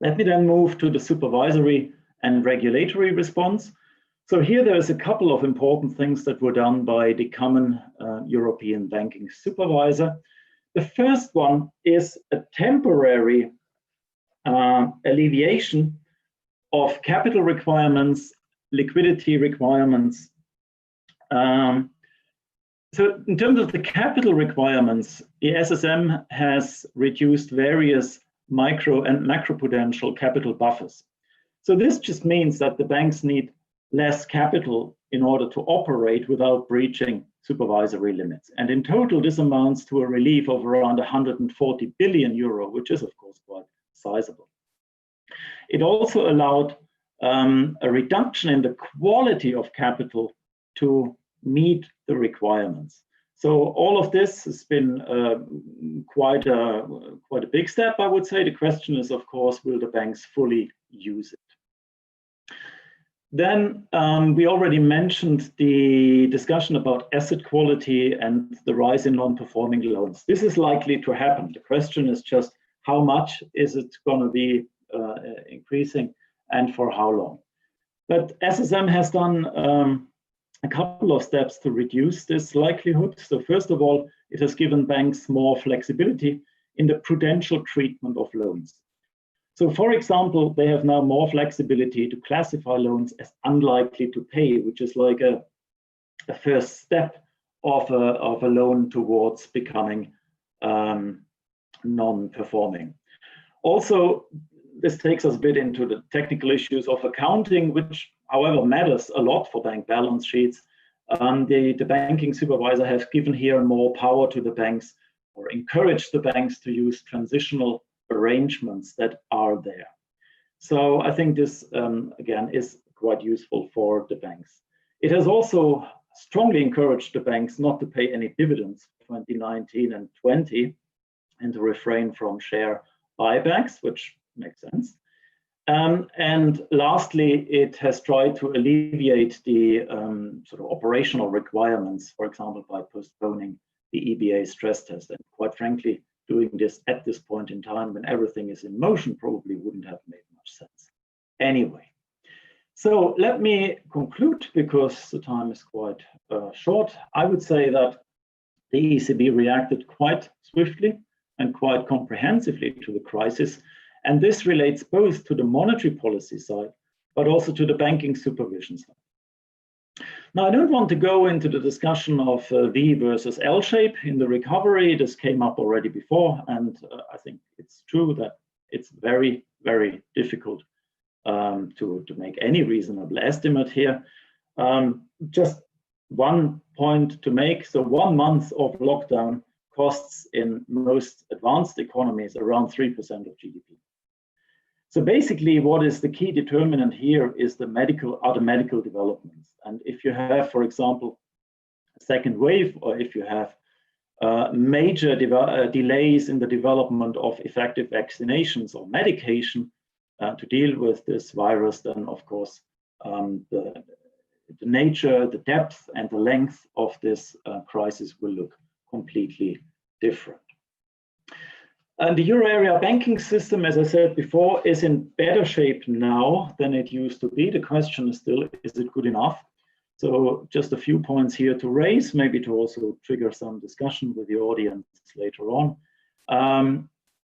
Speaker 4: Let me then move to the supervisory and regulatory response. So here there's a couple of important things that were done by the common European banking supervisor. The first one is a temporary alleviation of capital requirements, liquidity requirements. So in terms of the capital requirements, the SSM has reduced various micro and macroprudential capital buffers. So this just means that the banks need less capital in order to operate without breaching supervisory limits. And in total, this amounts to a relief of around 140 billion euro, which is of course quite sizable. It also allowed a reduction in the quality of capital to meet the requirements. So all of this has been quite a big step, I would say. The question is, of course, will the banks fully use it? Then we already mentioned the discussion about asset quality and the rise in non-performing loans. This is likely to happen. The question is just how much is it going to be increasing and for how long? But SSM has done a couple of steps to reduce this likelihood. So first of all, it has given banks more flexibility in the prudential treatment of loans. So for example, they have now more flexibility to classify loans as unlikely to pay, which is like a first step of a loan towards becoming non-performing. Also, this takes us a bit into the technical issues of accounting, which, however, matters a lot for bank balance sheets. The banking supervisor has given here more power to the banks, or encouraged the banks to use transitional arrangements that are there. So I think this, again, is quite useful for the banks. It has also strongly encouraged the banks not to pay any dividends for 2019 and 20, and to refrain from share buybacks, which makes sense. And lastly, it has tried to alleviate the sort of operational requirements, for example, by postponing the EBA stress test. And quite frankly, doing this at this point in time when everything is in motion probably wouldn't have made much sense. Anyway, so let me conclude, because the time is quite short. I would say that the ECB reacted quite swiftly and quite comprehensively to the crisis. And this relates both to the monetary policy side, but also to the banking supervision side. Now, I don't want to go into the discussion of V versus L shape in the recovery. This came up already before, and I think it's true that it's very, very difficult to make any reasonable estimate here. Just one point to make. So 1 month of lockdown costs in most advanced economies around 3% of GDP. So basically, what is the key determinant here is the other medical developments. And if you have, for example, a second wave, or if you have major delays in the development of effective vaccinations or medication to deal with this virus, then of course the nature, the depth, and the length of this crisis will look completely different. And the euro area banking system, as I said before, is in better shape now than it used to be. The question is still, is it good enough? So just a few points here to raise, maybe to also trigger some discussion with the audience later on.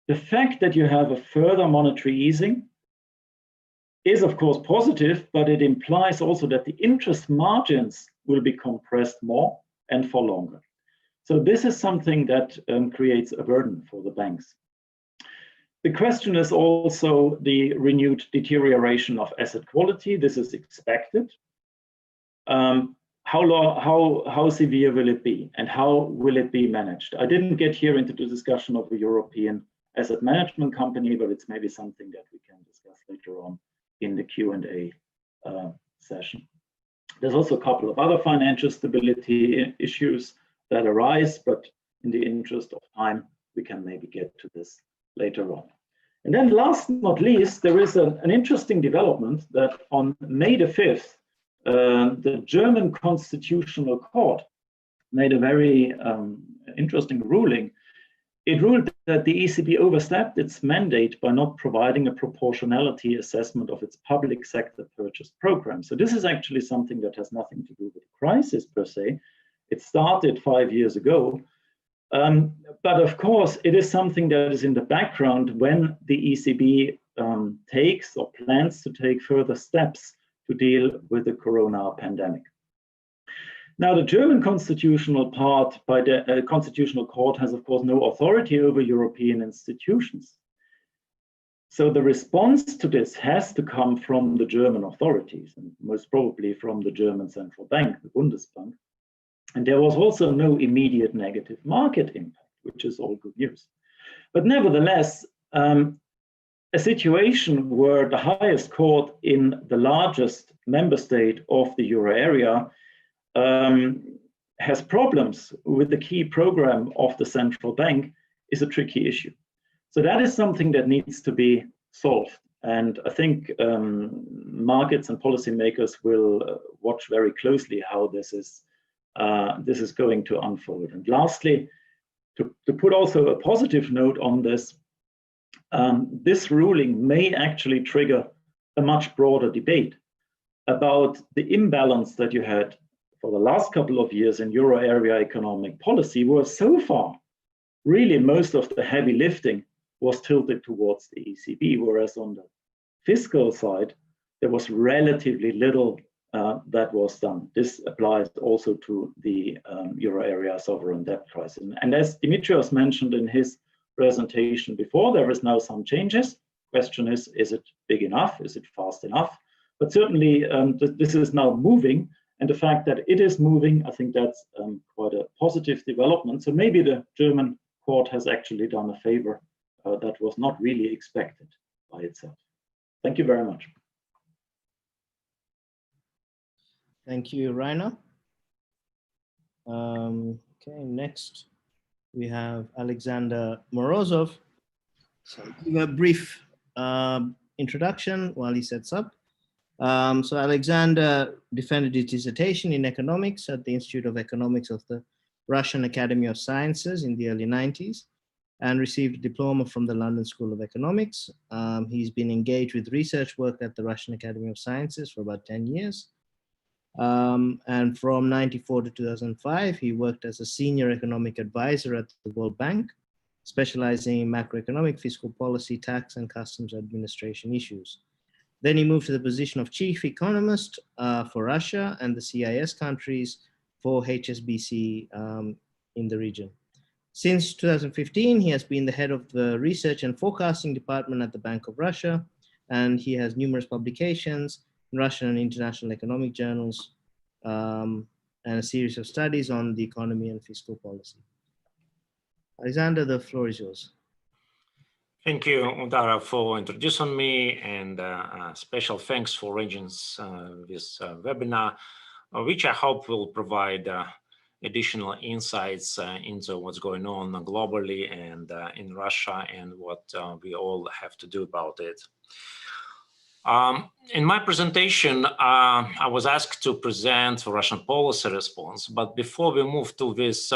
Speaker 4: The fact that you have a further monetary easing is of course positive, but it implies also that the interest margins will be compressed more and for longer. So this is something that creates a burden for the banks. The question is also the renewed deterioration of asset quality. This is expected. How severe will it be, and how will it be managed? I didn't get here into the discussion of a European asset management company, but it's maybe something that we can discuss later on in the Q&A session. There's also a couple of other financial stability issues that arise, but in the interest of time, we can maybe get to this later on. And then last but not least, there is an interesting development that on May the 5th, the German Constitutional Court made a very interesting ruling. It ruled that the ECB overstepped its mandate by not providing a proportionality assessment of its public sector purchase program. So this is actually something that has nothing to do with the crisis per se. It started 5 years ago. But of course, it is something that is in the background when the ECB takes or plans to take further steps to deal with the corona pandemic. Now, the German constitutional part by the Constitutional Court has, of course, no authority over European institutions. So the response to this has to come from the German authorities, and most probably from the German central bank, the Bundesbank. And there was also no immediate negative market impact, which is all good news. But nevertheless, a situation where the highest court in the largest member state of the euro area has problems with the key program of the central bank is a tricky issue. So that is something that needs to be solved. And I think markets and policymakers will watch very closely how this is going to unfold. And lastly, to put also a positive note on this, this ruling may actually trigger a much broader debate about the imbalance that you had for the last couple of years in euro area economic policy, where so far, really most of the heavy lifting was tilted towards the ECB, whereas on the fiscal side, there was relatively little that was done. This applies also to the euro area sovereign debt crisis. And as Dimitrios mentioned in his presentation before, there is now some changes. question is it big enough? Is it fast enough? But certainly this is now moving, and the fact that it is moving, I think that's quite a positive development. So maybe the German court has actually done a favor that was not really expected by itself. Thank you very much.
Speaker 1: Thank you, Rainer. Okay, next we have Alexander Morozov. So I'll give a brief introduction while he sets up. So Alexander defended his dissertation in economics at the Institute of Economics of the Russian Academy of Sciences in the early 90s and received a diploma from the London School of Economics. He's been engaged with research work at the Russian Academy of Sciences for about 10 years. And from 94 to 2005, he worked as a senior economic advisor at the World Bank, specializing in macroeconomic, fiscal policy, tax, and customs administration issues. Then he moved to the position of chief economist for Russia and the CIS countries for HSBC in the region. Since 2015, he has been the head of the research and forecasting department at the Bank of Russia, and he has numerous publications in Russian and international economic journals, and a series of studies on the economy and fiscal policy. Alexander, the floor is yours.
Speaker 5: Thank you, Udara, for introducing me, and special thanks for arranging this webinar, which I hope will provide additional insights into what's going on globally and in Russia and what we all have to do about it. In my presentation, I was asked to present Russian policy response, but before we move to this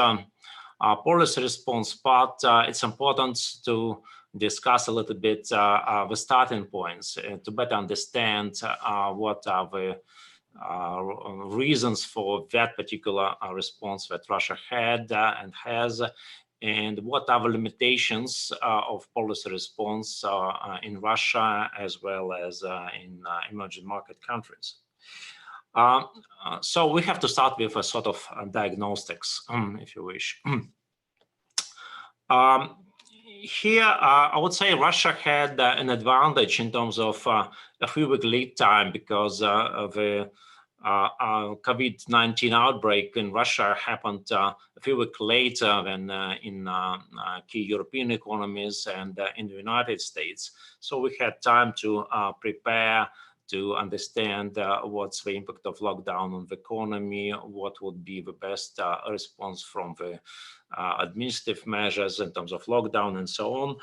Speaker 5: policy response part, it's important to discuss a little bit the starting points to better understand what are the reasons for that particular response that Russia had and has, and what are the limitations of policy response in Russia as well as in emerging market countries. So we have to start with a sort of diagnostics, if you wish. Here, I would say Russia had an advantage in terms of a few-week lead time because the COVID-19 outbreak in Russia happened a few weeks later than in key European economies and in the United States. So we had time to prepare, to understand what's the impact of lockdown on the economy, what would be the best response from the administrative measures in terms of lockdown and so on.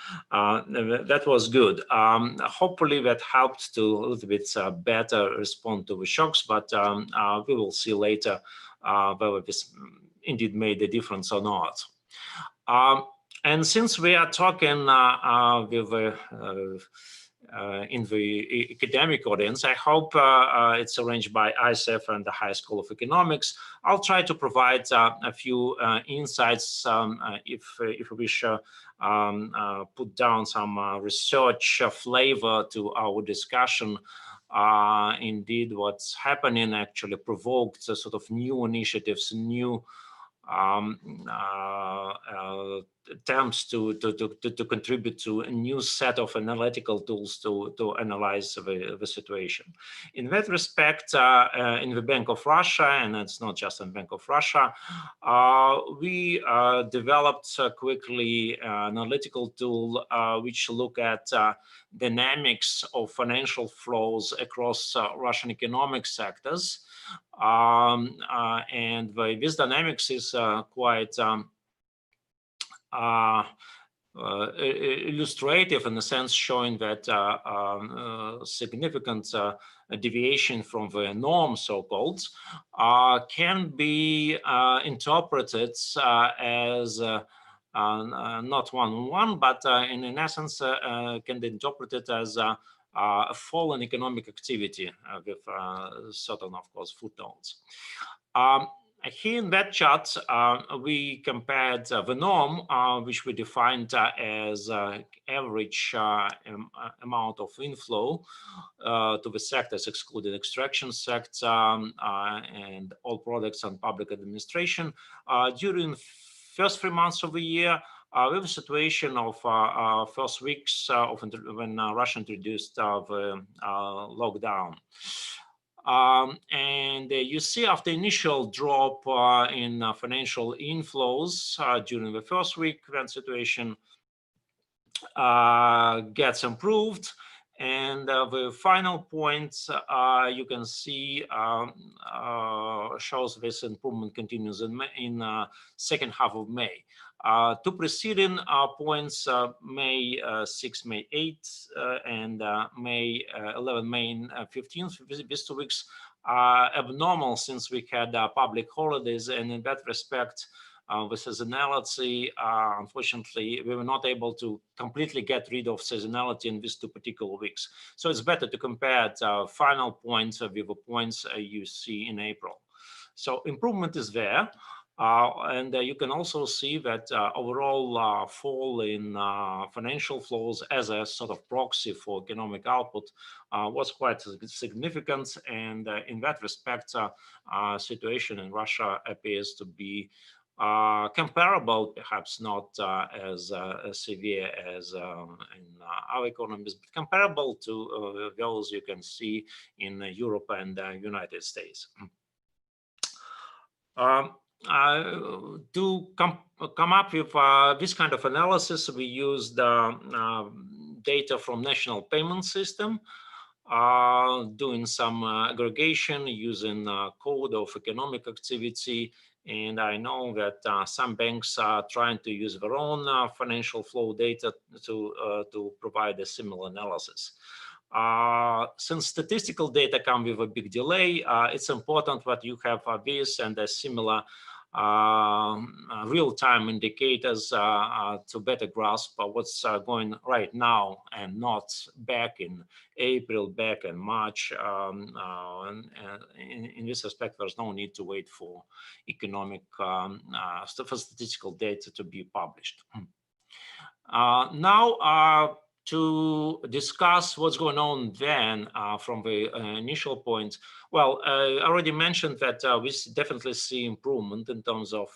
Speaker 5: That was good. Hopefully that helped to a little bit better respond to the shocks, but we will see later whether this indeed made a difference or not. And since we are talking with in the academic audience, I hope it's arranged by ICEF and the High School of Economics. I'll try to provide a few insights if we wish put down some research flavor to our discussion. Indeed, what's happening actually provoked a sort of new initiatives, new attempts to contribute to a new set of analytical tools to analyze the situation. In that respect, in the Bank of Russia, and it's not just in Bank of Russia, we developed quickly an analytical tool which look at dynamics of financial flows across Russian economic sectors. And this dynamics is quite illustrative in the sense showing that significant deviation from the norm, so-called, can be interpreted as not one-on-one, but in essence can be interpreted as a fall in economic activity with certain, of course, footnotes. Here in that chart, we compared the norm, which we defined as average amount of inflow to the sectors excluding extraction sector and all products and public administration during first 3 months of the year, we have a situation of first weeks when Russia introduced the lockdown. And you see after initial drop in financial inflows during the first week, when situation gets improved, and the final point you can see shows this improvement continues in second half of May. Two preceding points, May 6, May 8, and May 11, May 15th, these 2 weeks are abnormal since we had public holidays, and in that respect, with seasonality, unfortunately, we were not able to completely get rid of seasonality in these 2 particular weeks. So it's better to compare final points with the points you see in April. So improvement is there. And you can also see that overall fall in financial flows as a sort of proxy for economic output was quite significant. And in that respect, situation in Russia appears to be comparable, perhaps not as severe as in our economies, but comparable to those you can see in Europe and United States. To come up with this kind of analysis, we used data from National Payment System, doing some aggregation using code of economic activity. And I know that some banks are trying to use their own financial flow data to provide a similar analysis. Since statistical data come with a big delay, it's important that you have this and a similar real-time indicators to better grasp what's going right now and not back in April, back in March. And in this aspect, there's no need to wait for economic, for statistical data to be published. Now, to discuss what's going on then from the initial point. Well, I already mentioned that we definitely see improvement in terms of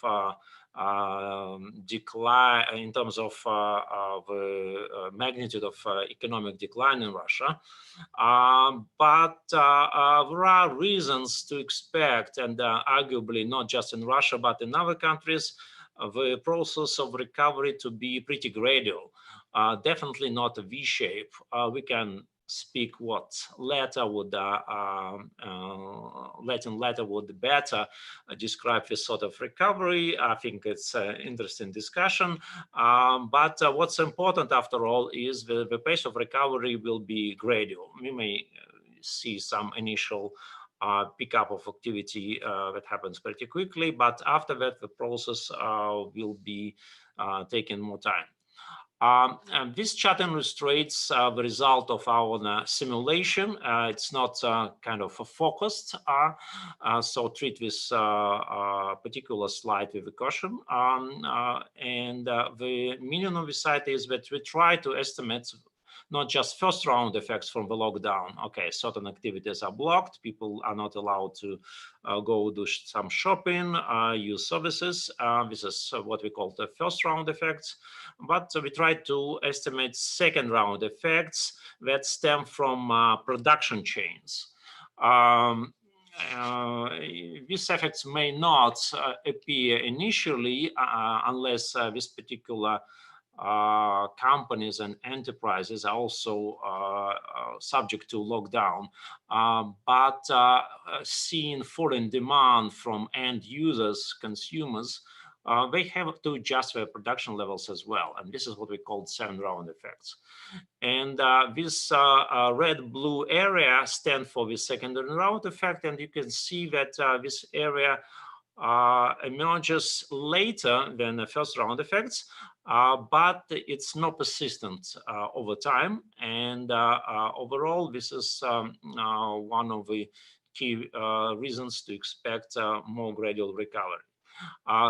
Speaker 5: decline, in terms of the magnitude of economic decline in Russia. But there are reasons to expect, and arguably not just in Russia, but in other countries, the process of recovery to be pretty gradual. Definitely not a V-shape. We can speak what letter would Latin letter would better describe this sort of recovery. I think it's an interesting discussion. But what's important after all is the pace of recovery will be gradual. We may see some initial pickup of activity that happens pretty quickly, but after that the process will be taking more time. And this chart illustrates the result of our simulation. It's not kind of focused, so treat this particular slide with a caution. And the meaning of the site is that we try to estimate not just first round effects from the lockdown. Okay, certain activities are blocked. People are not allowed to go do some shopping, use services. This is what we call the first round effects. But we try to estimate second round effects that stem from production chains. These effects may not appear initially unless this particular companies and enterprises are also subject to lockdown, but seeing foreign demand from end users, consumers, they have to adjust their production levels as well. And this is what we call second round effects. And this red-blue area stands for the second round effect. And you can see that this area emerges later than the first round effects, but it's not persistent over time. And overall, this is one of the key reasons to expect more gradual recovery.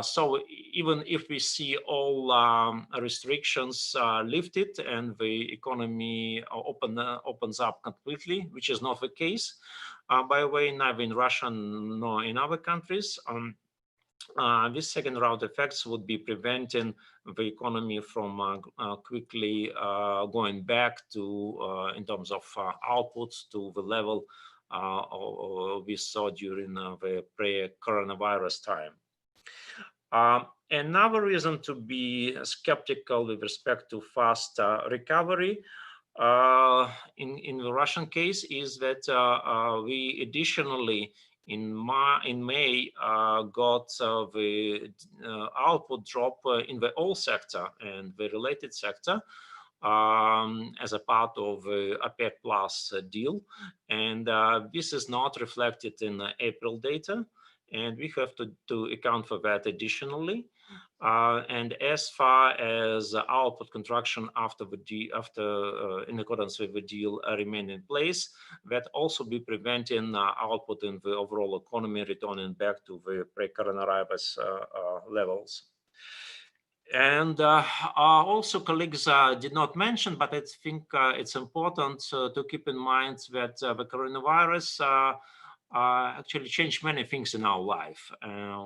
Speaker 5: So even if we see all restrictions lifted and the economy opens up completely, which is not the case, by the way, neither in Russia nor in other countries, These second-round effects would be preventing the economy from quickly going back to, in terms of outputs, to the level we saw during the pre-coronavirus time. Another reason to be skeptical with respect to fast recovery in the Russian case is that we additionally in May got the output drop in the oil sector and the related sector as a part of the OPEC Plus deal. And this is not reflected in the April data. And we have to account for that additionally. And as far as output contraction after in accordance with the deal remain in place, that also be preventing output in the overall economy returning back to the pre-coronavirus levels. And also colleagues did not mention, but I think it's important to keep in mind that the coronavirus actually changed many things in our life.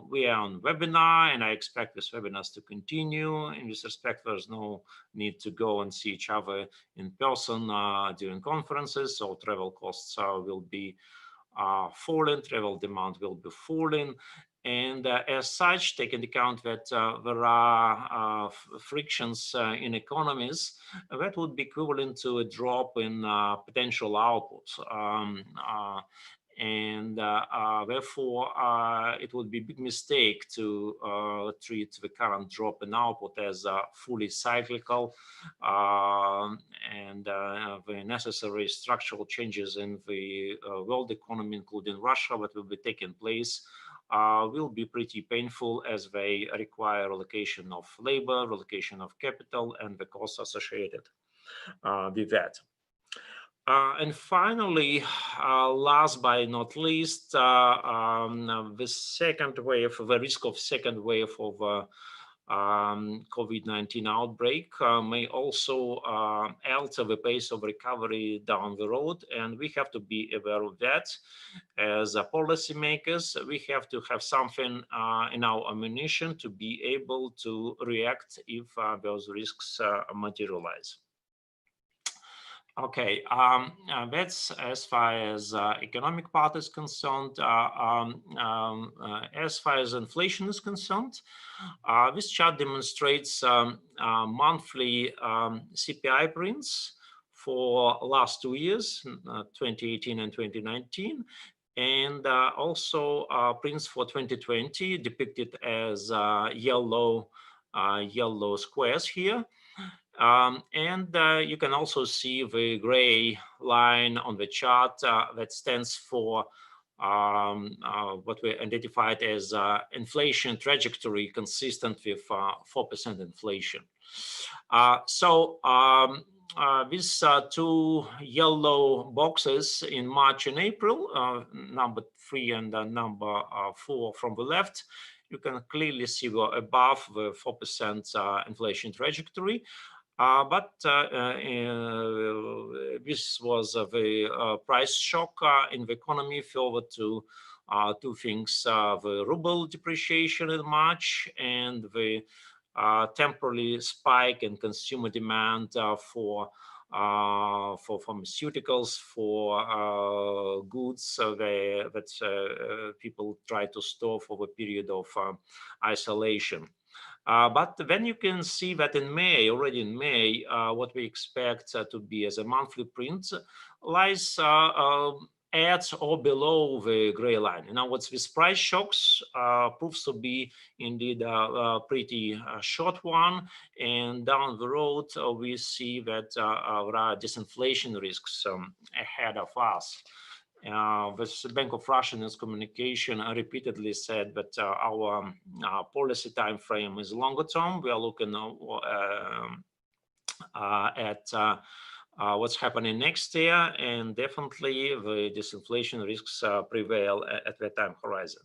Speaker 5: We are on webinar, and I expect these webinars to continue. In this respect, there's no need to go and see each other in person during conferences, so travel costs will be falling, travel demand will be falling. And as such, take into account that there are frictions in economies, that would be equivalent to a drop in potential output. And therefore, it would be a big mistake to treat the current drop in output as fully cyclical, and the necessary structural changes in the world economy, including Russia, that will be taking place, will be pretty painful, as they require relocation of labor, relocation of capital, and the costs associated with that. And finally, last but not least, the second wave, the risk of second wave of COVID-19 outbreak may also alter the pace of recovery down the road, and we have to be aware of that. As policymakers, we have to have something in our ammunition to be able to react if those risks materialize. Okay, that's as far as economic part is concerned. As far as inflation is concerned, this chart demonstrates monthly CPI prints for last 2 years, 2018 and 2019, and also prints for 2020 depicted as yellow squares here. And you can also see the gray line on the chart that stands for what we identified as inflation trajectory consistent with 4% inflation. These two yellow boxes in March and April, number 3 and number 4 from the left, you can clearly see we're above the 4% inflation trajectory. But this was the price shock in the economy, further to two things: the ruble depreciation in March and the temporary spike in consumer demand for pharmaceuticals, for goods that people try to store for the period of isolation. But then you can see that in May, already in May, what we expect to be as a monthly print lies at or below the gray line. In other words, this price shocks proves to be indeed a pretty short one. And down the road, we see that there are disinflation risks ahead of us. The Bank of Russia in its communication repeatedly said that our policy time frame is longer term. We are looking at what's happening next year, and definitely the disinflation risks prevail at that time horizon.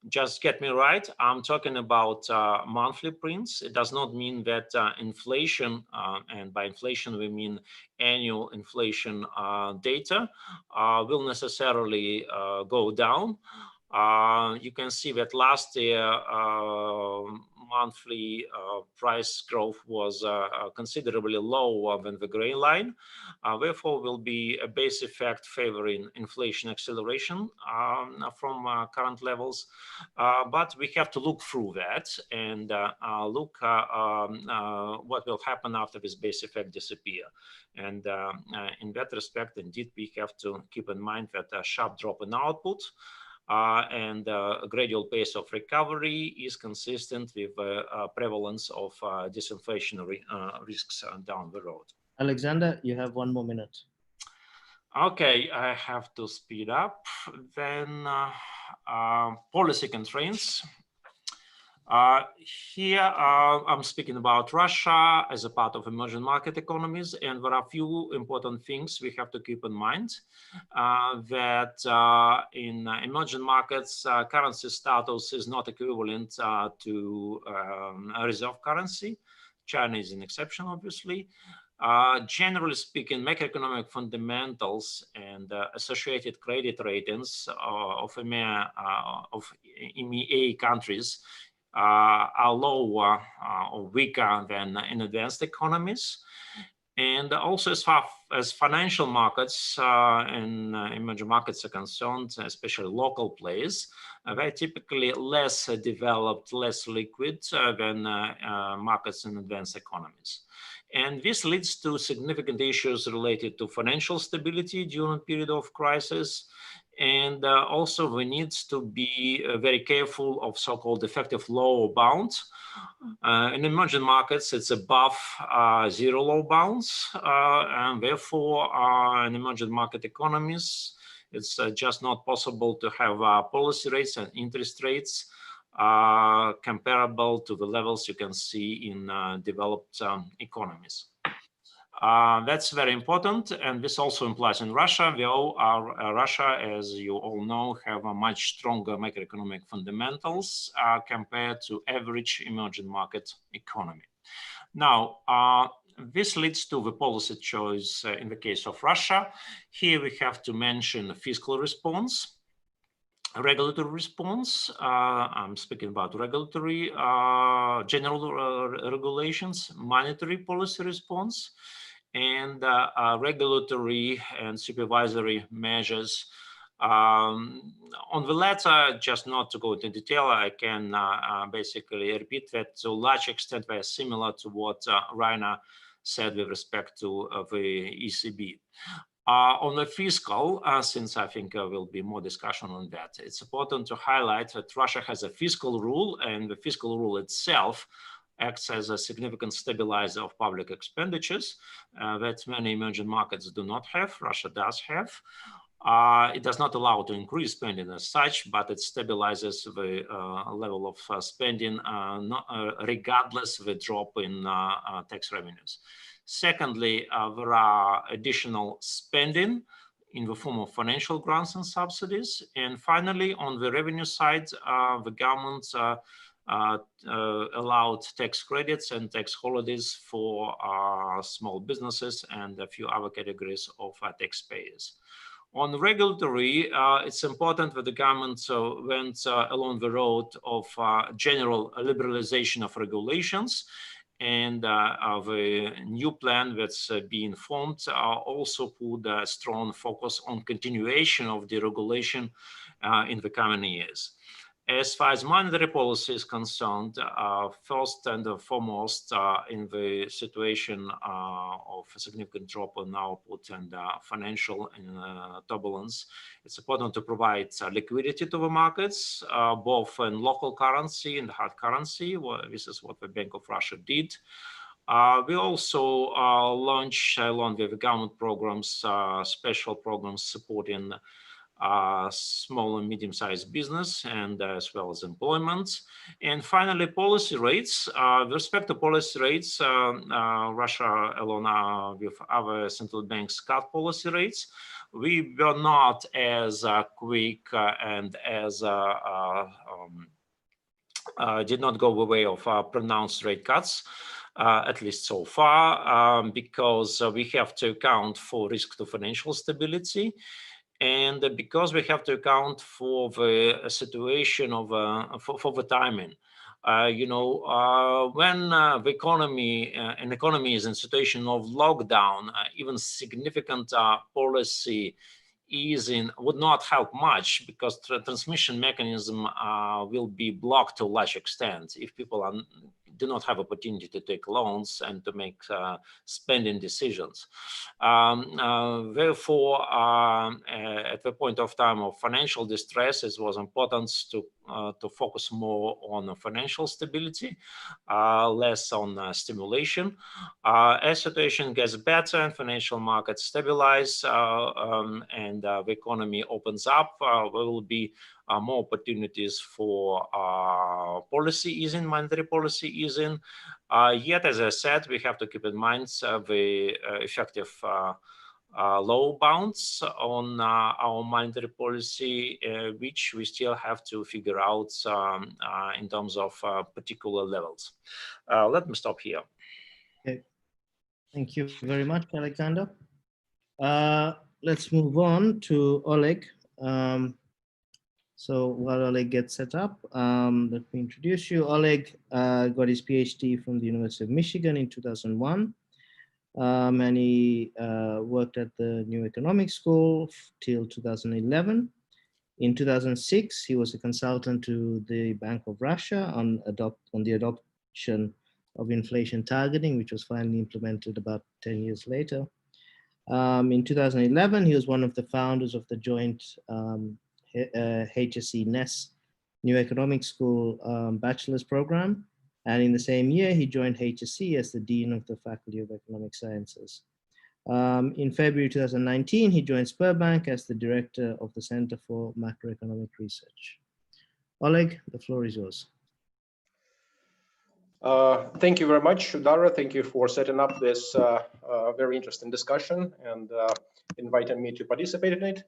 Speaker 5: Just get me right, I'm talking about monthly prints. It does not mean that inflation, and by inflation we mean annual inflation data, will necessarily go down. You can see that last year monthly price growth was considerably lower than the gray line. Therefore, will be a base effect favoring inflation acceleration from current levels. But we have to look through that and look what will happen after this base effect disappear. And in that respect, indeed, we have to keep in mind that a sharp drop in output and a gradual pace of recovery is consistent with prevalence of disinflationary risks down the road.
Speaker 1: Alexander, you have 1 more minute.
Speaker 5: Okay, I have to speed up. Then policy constraints. Here I'm speaking about Russia as a part of emerging market economies, and there are a few important things we have to keep in mind. That in emerging markets, currency status is not equivalent to a reserve currency. China is an exception, obviously. Generally speaking, macroeconomic fundamentals and associated credit ratings of EMEA countries are lower or weaker than in advanced economies. And also as far as financial markets in emerging markets are concerned, especially local players, they're typically less developed, less liquid than markets in advanced economies. And this leads to significant issues related to financial stability during a period of crisis. And also we need to be very careful of so-called effective lower bounds. In emerging markets, it's above zero low bounds. And therefore, in emerging market economies, it's just not possible to have policy rates and interest rates comparable to the levels you can see in developed economies. That's very important, and this also implies in Russia. Russia, as you all know, have a much stronger macroeconomic fundamentals compared to average emerging market economy. Now, this leads to the policy choice in the case of Russia. Here we have to mention fiscal response, regulatory response. I'm speaking about regulatory, general regulations, monetary policy response, and regulatory and supervisory measures. On the latter, just not to go into detail, I can basically repeat that to a large extent they are similar to what Rainer said with respect to the ECB. On the fiscal, since I think there will be more discussion on that, it's important to highlight that Russia has a fiscal rule, and the fiscal rule itself acts as a significant stabilizer of public expenditures that many emerging markets do not have. Russia does have. It does not allow to increase spending as such, but it stabilizes the level of spending regardless of the drop in tax revenues. Secondly, there are additional spending in the form of financial grants and subsidies. And finally, on the revenue side, the government allowed tax credits and tax holidays for small businesses and a few other categories of taxpayers. On regulatory, it's important that the government went along the road of general liberalization of regulations, and the new plan that's being formed also put a strong focus on continuation of deregulation in the coming years. As far as monetary policy is concerned, first and foremost, in the situation of a significant drop in output and financial turbulence, it's important to provide liquidity to the markets, both in local currency and hard currency. This is what the Bank of Russia did. We also launched, along with the government programs, special programs supporting small and medium-sized business and as well as employment. And finally, policy rates. With respect to policy rates, Russia, along with other central banks, cut policy rates. We were not as quick and as did not go the way of pronounced rate cuts, at least so far, because we have to account for risk to financial stability. And because we have to account for the situation of for the timing, when the economy an economy is in situation of lockdown, even significant policy easing would not help much, because transmission mechanism will be blocked to a large extent if people do not have opportunity to take loans and to make spending decisions. Therefore, at the point of time of financial distress, it was important to focus more on financial stability, less on stimulation. As situation gets better and financial markets stabilize and the economy opens up, there will be more opportunities for policy easing, monetary policy easing. Yet, as I said, we have to keep in mind the effective low bounds on our monetary policy, which we still have to figure out in terms of particular levels. Let me stop here.
Speaker 1: Okay. Thank you very much, Alexander. Let's move on to Oleg. So while Oleg gets set up, let me introduce you. Oleg got his PhD from the University of Michigan in 2001. And he worked at the New Economics School till 2011. In 2006, he was a consultant to the Bank of Russia on the adoption of inflation targeting, which was finally implemented about 10 years later. In 2011, he was one of the founders of the joint HSE.NES New Economics School bachelor's program. And in the same year, he joined HSE as the Dean of the Faculty of Economic Sciences. In February 2019, he joined Sberbank as the Director of the Center for Macroeconomic Research. Oleg, the floor is yours.
Speaker 6: Thank you very much, Dara. Thank you for setting up this very interesting discussion and inviting me to participate in it.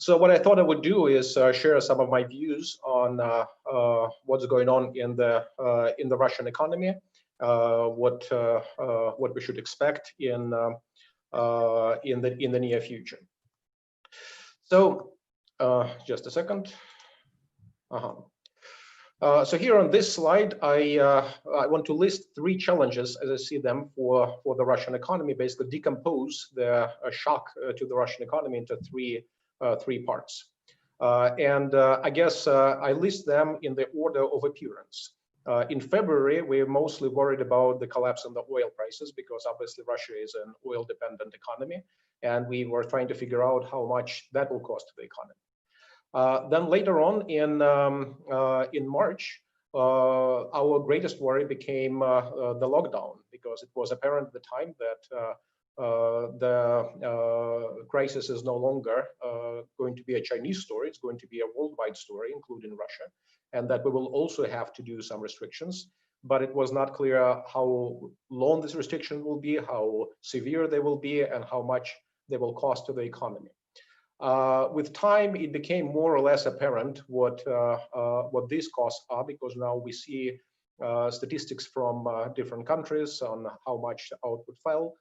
Speaker 6: So what I thought I would do is share some of my views on what's going on in the Russian economy, what we should expect in the near future. So just a second. So here on this slide, I want to list 3 challenges as I see them for the Russian economy, basically decompose the shock to the Russian economy into three parts. I guess I list them in the order of appearance. In February, we're mostly worried about the collapse in the oil prices, because obviously Russia is an oil-dependent economy, and we were trying to figure out how much that will cost to the economy. Then later on in March, our greatest worry became the lockdown, because it was apparent at the time that the crisis is no longer going to be a Chinese story. It's going to be a worldwide story, including Russia, and that we will also have to do some restrictions. But it was not clear how long this restriction will be, how severe they will be, and how much they will cost to the economy. With time, it became more or less apparent what these costs are, because now we see statistics from different countries on how much output fell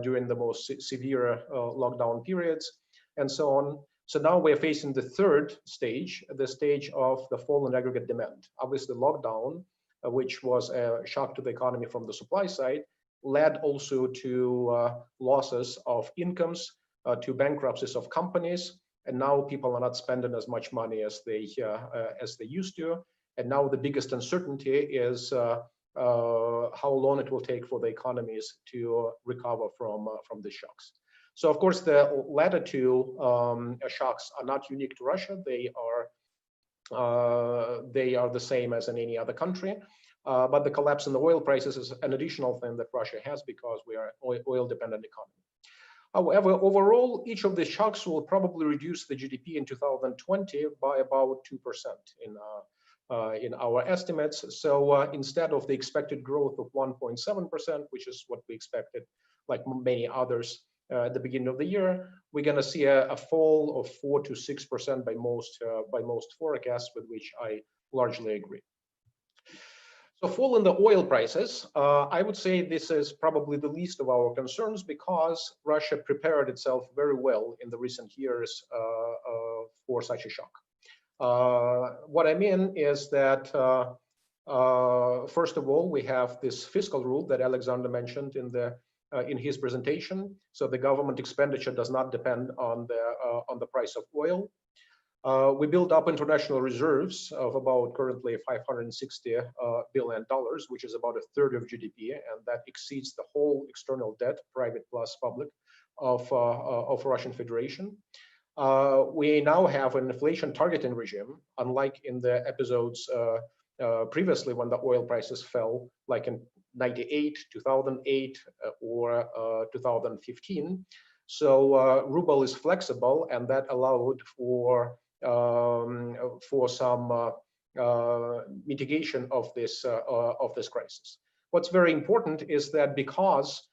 Speaker 6: during the most severe lockdown periods, and so on. So now we're facing the third stage, the stage of the fall in aggregate demand. Obviously, lockdown, which was a shock to the economy from the supply side, led also to losses of incomes, to bankruptcies of companies, and now people are not spending as much money as they used to. And now the biggest uncertainty is how long it will take for the economies to recover from the shocks. So of course, the latter two shocks are not unique to Russia. They are the same as in any other country. But the collapse in the oil prices is an additional thing that Russia has, because we are an oil-dependent economy. However, overall, each of the shocks will probably reduce the GDP in 2020 by about 2% in our estimates. So instead of the expected growth of 1.7%, which is what we expected, like many others at the beginning of the year, we're going to see a fall of 4 to 6% by most forecasts, with which I largely agree. So fall in the oil prices, I would say this is probably the least of our concerns because Russia prepared itself very well in the recent years for such a shock. What I mean is that, first of all, we have this fiscal rule that Alexander mentioned in his presentation. So the government expenditure does not depend on the price of oil. We built up international reserves of about currently $560 billion, which is about a third of GDP, and that exceeds the whole external debt, private plus public, of Russian Federation. We now have an inflation targeting regime, unlike in the episodes previously when the oil prices fell, like in 98, 2008, or 2015. So ruble is flexible, and that allowed for some mitigation of this crisis. What's very important is that because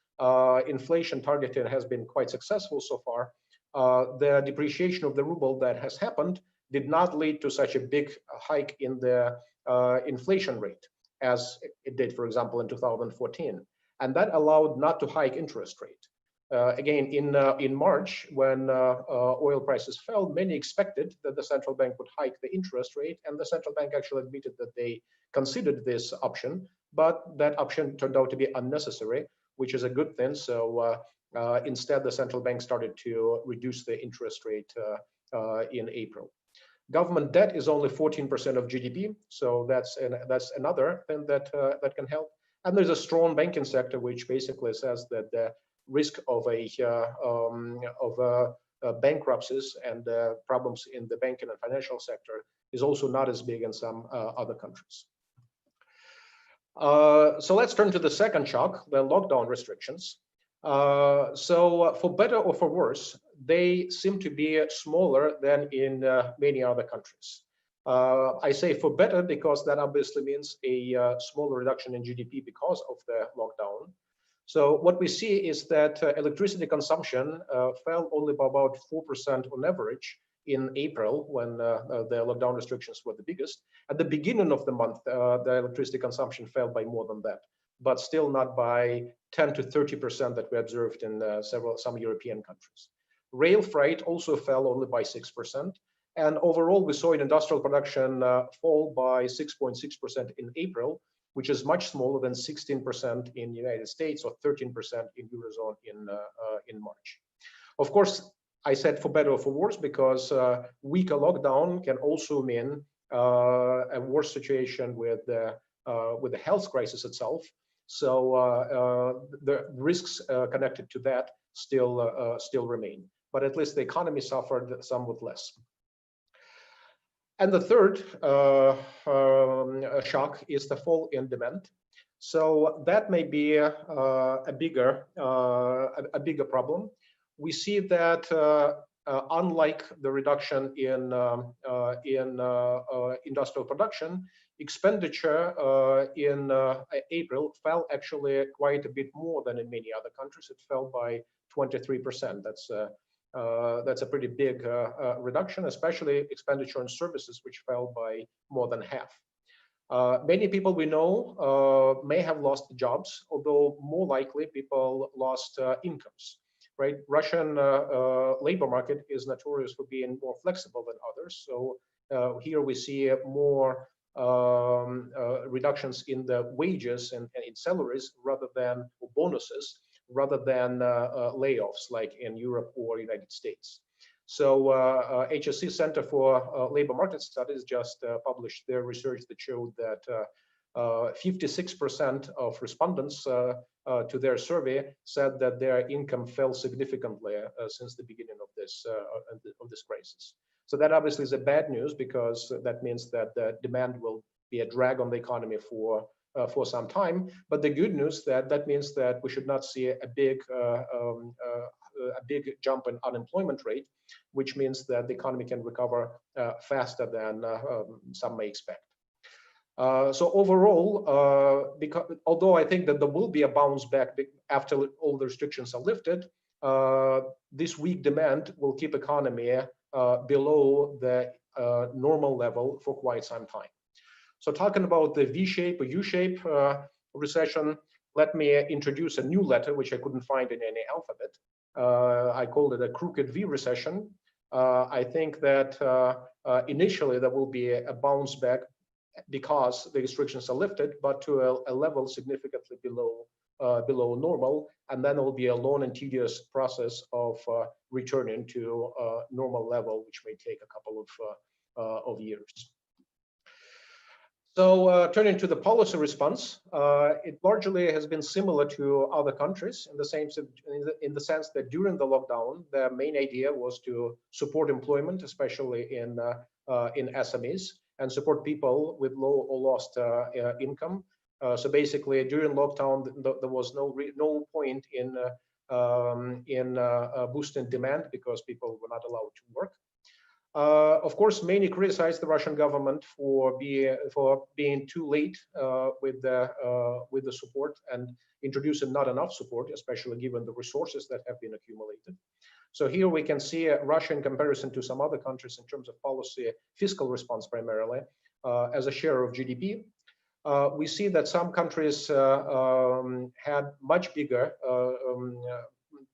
Speaker 6: inflation targeting has been quite successful so far, the depreciation of the ruble that has happened did not lead to such a big hike in the inflation rate as it did, for example, in 2014, and that allowed not to hike interest rate. Again, in March, when oil prices fell, many expected that the central bank would hike the interest rate, and the central bank actually admitted that they considered this option, but that option turned out to be unnecessary, which is a good thing. So instead, the central bank started to reduce the interest rate in April. Government debt is only 14% of GDP, so that's another thing that can help. And there's a strong banking sector, which basically says that the risk of bankruptcies and problems in the banking and financial sector is also not as big in some other countries. So let's turn to the second shock, the lockdown restrictions. So for better or for worse, they seem to be smaller than in many other countries. I say for better because that obviously means a smaller reduction in GDP because of the lockdown. So what we see is that electricity consumption fell only by about 4% on average in April, when the lockdown restrictions were the biggest. At the beginning of the month, the electricity consumption fell by more than that, but still not by 10 to 30% that we observed in some European countries. Rail freight also fell only by 6%. And overall, we saw industrial production fall by 6.6% in April, which is much smaller than 16% in the United States or 13% in Eurozone in March. Of course, I said for better or for worse because weaker lockdown can also mean a worse situation with the health crisis itself. So the risks connected to that still remain, but at least the economy suffered somewhat less. And the third shock is the fall in demand. So that may be a bigger problem. We see that unlike the reduction in industrial production, expenditure in April fell actually quite a bit more than in many other countries. It fell by 23%. That's a pretty big reduction, especially expenditure on services, which fell by more than half. Many people we know may have lost jobs, although more likely people lost incomes. Right? Russian labor market is notorious for being more flexible than others. So here we see more reductions in the wages and in salaries rather than bonuses, rather than layoffs like in Europe or United States. So HSE Center for Labor Market Studies just published their research that showed that 56% of respondents to their survey said that their income fell significantly since the beginning of this crisis. So that obviously is a bad news because that means that the demand will be a drag on the economy for some time. But the good news that means that we should not see a big jump in unemployment rate, which means that the economy can recover faster than some may expect. So overall, although I think that there will be a bounce back after all the restrictions are lifted, this weak demand will keep economy below the normal level for quite some time. So talking about the V-shape or U-shape recession, let me introduce a new letter which I couldn't find in any alphabet. I called it a crooked V recession. I think that initially there will be a bounce back because the restrictions are lifted, but to a level significantly below normal, and then it will be a long and tedious process of returning to normal level, which may take a couple of years. So turning to the policy response, it largely has been similar to other countries in the sense that during the lockdown, the main idea was to support employment, especially in SMEs, and support people with low or lost income. So basically, during lockdown, there was no point in boosting demand because people were not allowed to work. Of course, many criticized the Russian government for being too late with the support and introducing not enough support, especially given the resources that have been accumulated. So here we can see Russia in comparison to some other countries in terms of policy, fiscal response primarily, as a share of GDP. We see that some countries had much bigger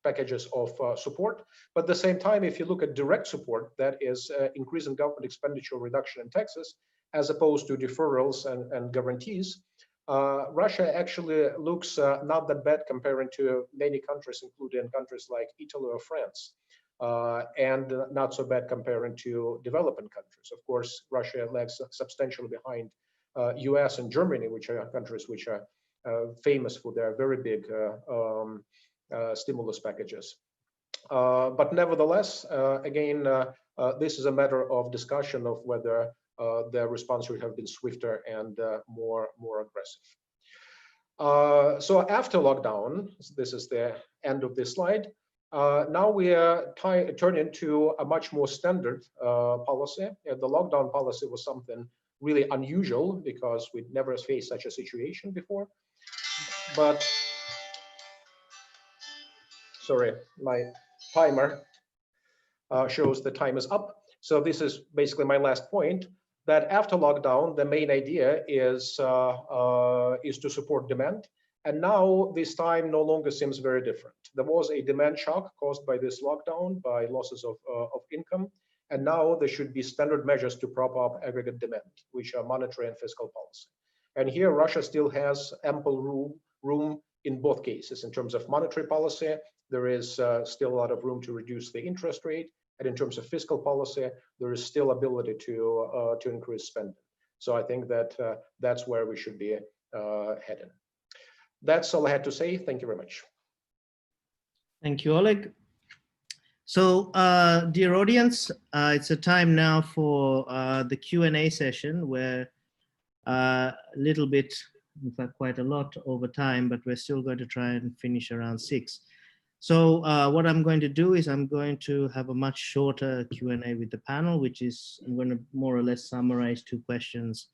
Speaker 6: packages of support, but at the same time, if you look at direct support, that is increase in government expenditure, reduction in taxes, as opposed to deferrals and guarantees, Russia actually looks not that bad comparing to many countries, including countries like Italy or France, and not so bad comparing to developing countries. Of course, Russia lags substantially behind US and Germany, which are countries which are famous for their very big stimulus packages. But nevertheless, again, this is a matter of discussion of whether the response would have been swifter and more aggressive. So after lockdown, this is the end of this slide. Now we are turning to a much more standard policy. The lockdown policy was something really unusual because we'd never faced such a situation before. But sorry, my timer shows the time is up. So this is basically my last point, that after lockdown, the main idea is to support demand. And now this time no longer seems very different. There was a demand shock caused by this lockdown, by losses of income. And now there should be standard measures to prop up aggregate demand, which are monetary and fiscal policy. And here Russia still has ample room in both cases. In terms of monetary policy, there is still a lot of room to reduce the interest rate. And in terms of fiscal policy, there is still ability to increase spending. So I think that that's where we should be heading. That's all I had to say. Thank you very much.
Speaker 1: Thank you, Oleg. So, dear audience, it's a time now for the Q&A session where a little bit, in fact, quite a lot over time, but we're still going to try and finish around 6. So what I'm going to do is I'm going to have a much shorter Q&A with the panel, which is, I'm going to more or less summarize 2 questions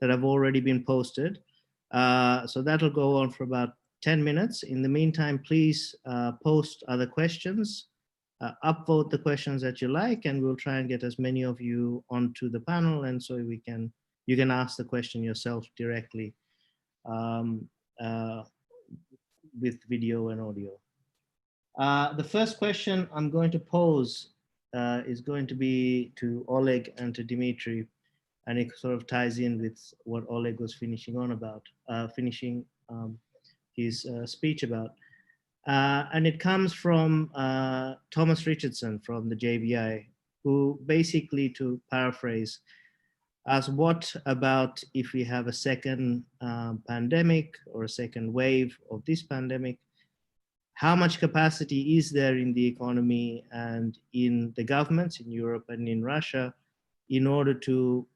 Speaker 1: that have already been posted. So that'll go on for about 10 minutes. In the meantime, please post other questions, upvote the questions that you like, and we'll try and get as many of you onto the panel. And so you can ask the question yourself directly with video and audio. The first question I'm going to pose is going to be to Oleg and to Dmitry, and it sort of ties in with what Oleg was finishing his speech about. And it comes from Thomas Richardson from the JBI, who basically, to paraphrase, asked, what about if we have a second pandemic or a second wave of this pandemic? How much capacity is there in the economy and in the governments in Europe and in Russia in order to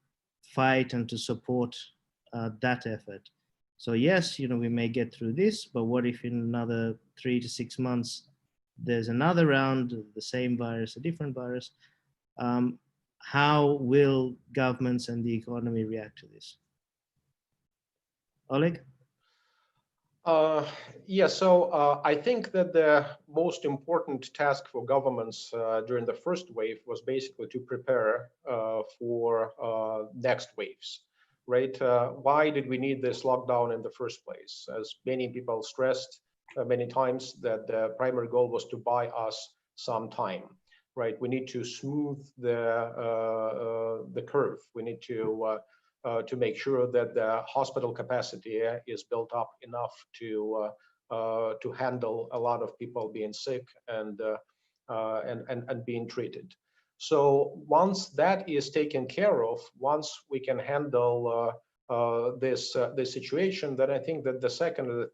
Speaker 1: fight and to support that effort? So yes, we may get through this, but what if in another 3 to 6 months, there's another round of the same virus, a different virus? How will governments and the economy react to this? Oleg?
Speaker 6: So I think that the most important task for governments during the first wave was basically to prepare for next waves. right? Why did we need this lockdown in the first place? As many people stressed many times, that the primary goal was to buy us some time, right? We need to smooth the curve. We need to make sure that the hospital capacity is built up enough to handle a lot of people being sick and being treated. So once that is taken care of, once we can handle this situation, then I think that the second and the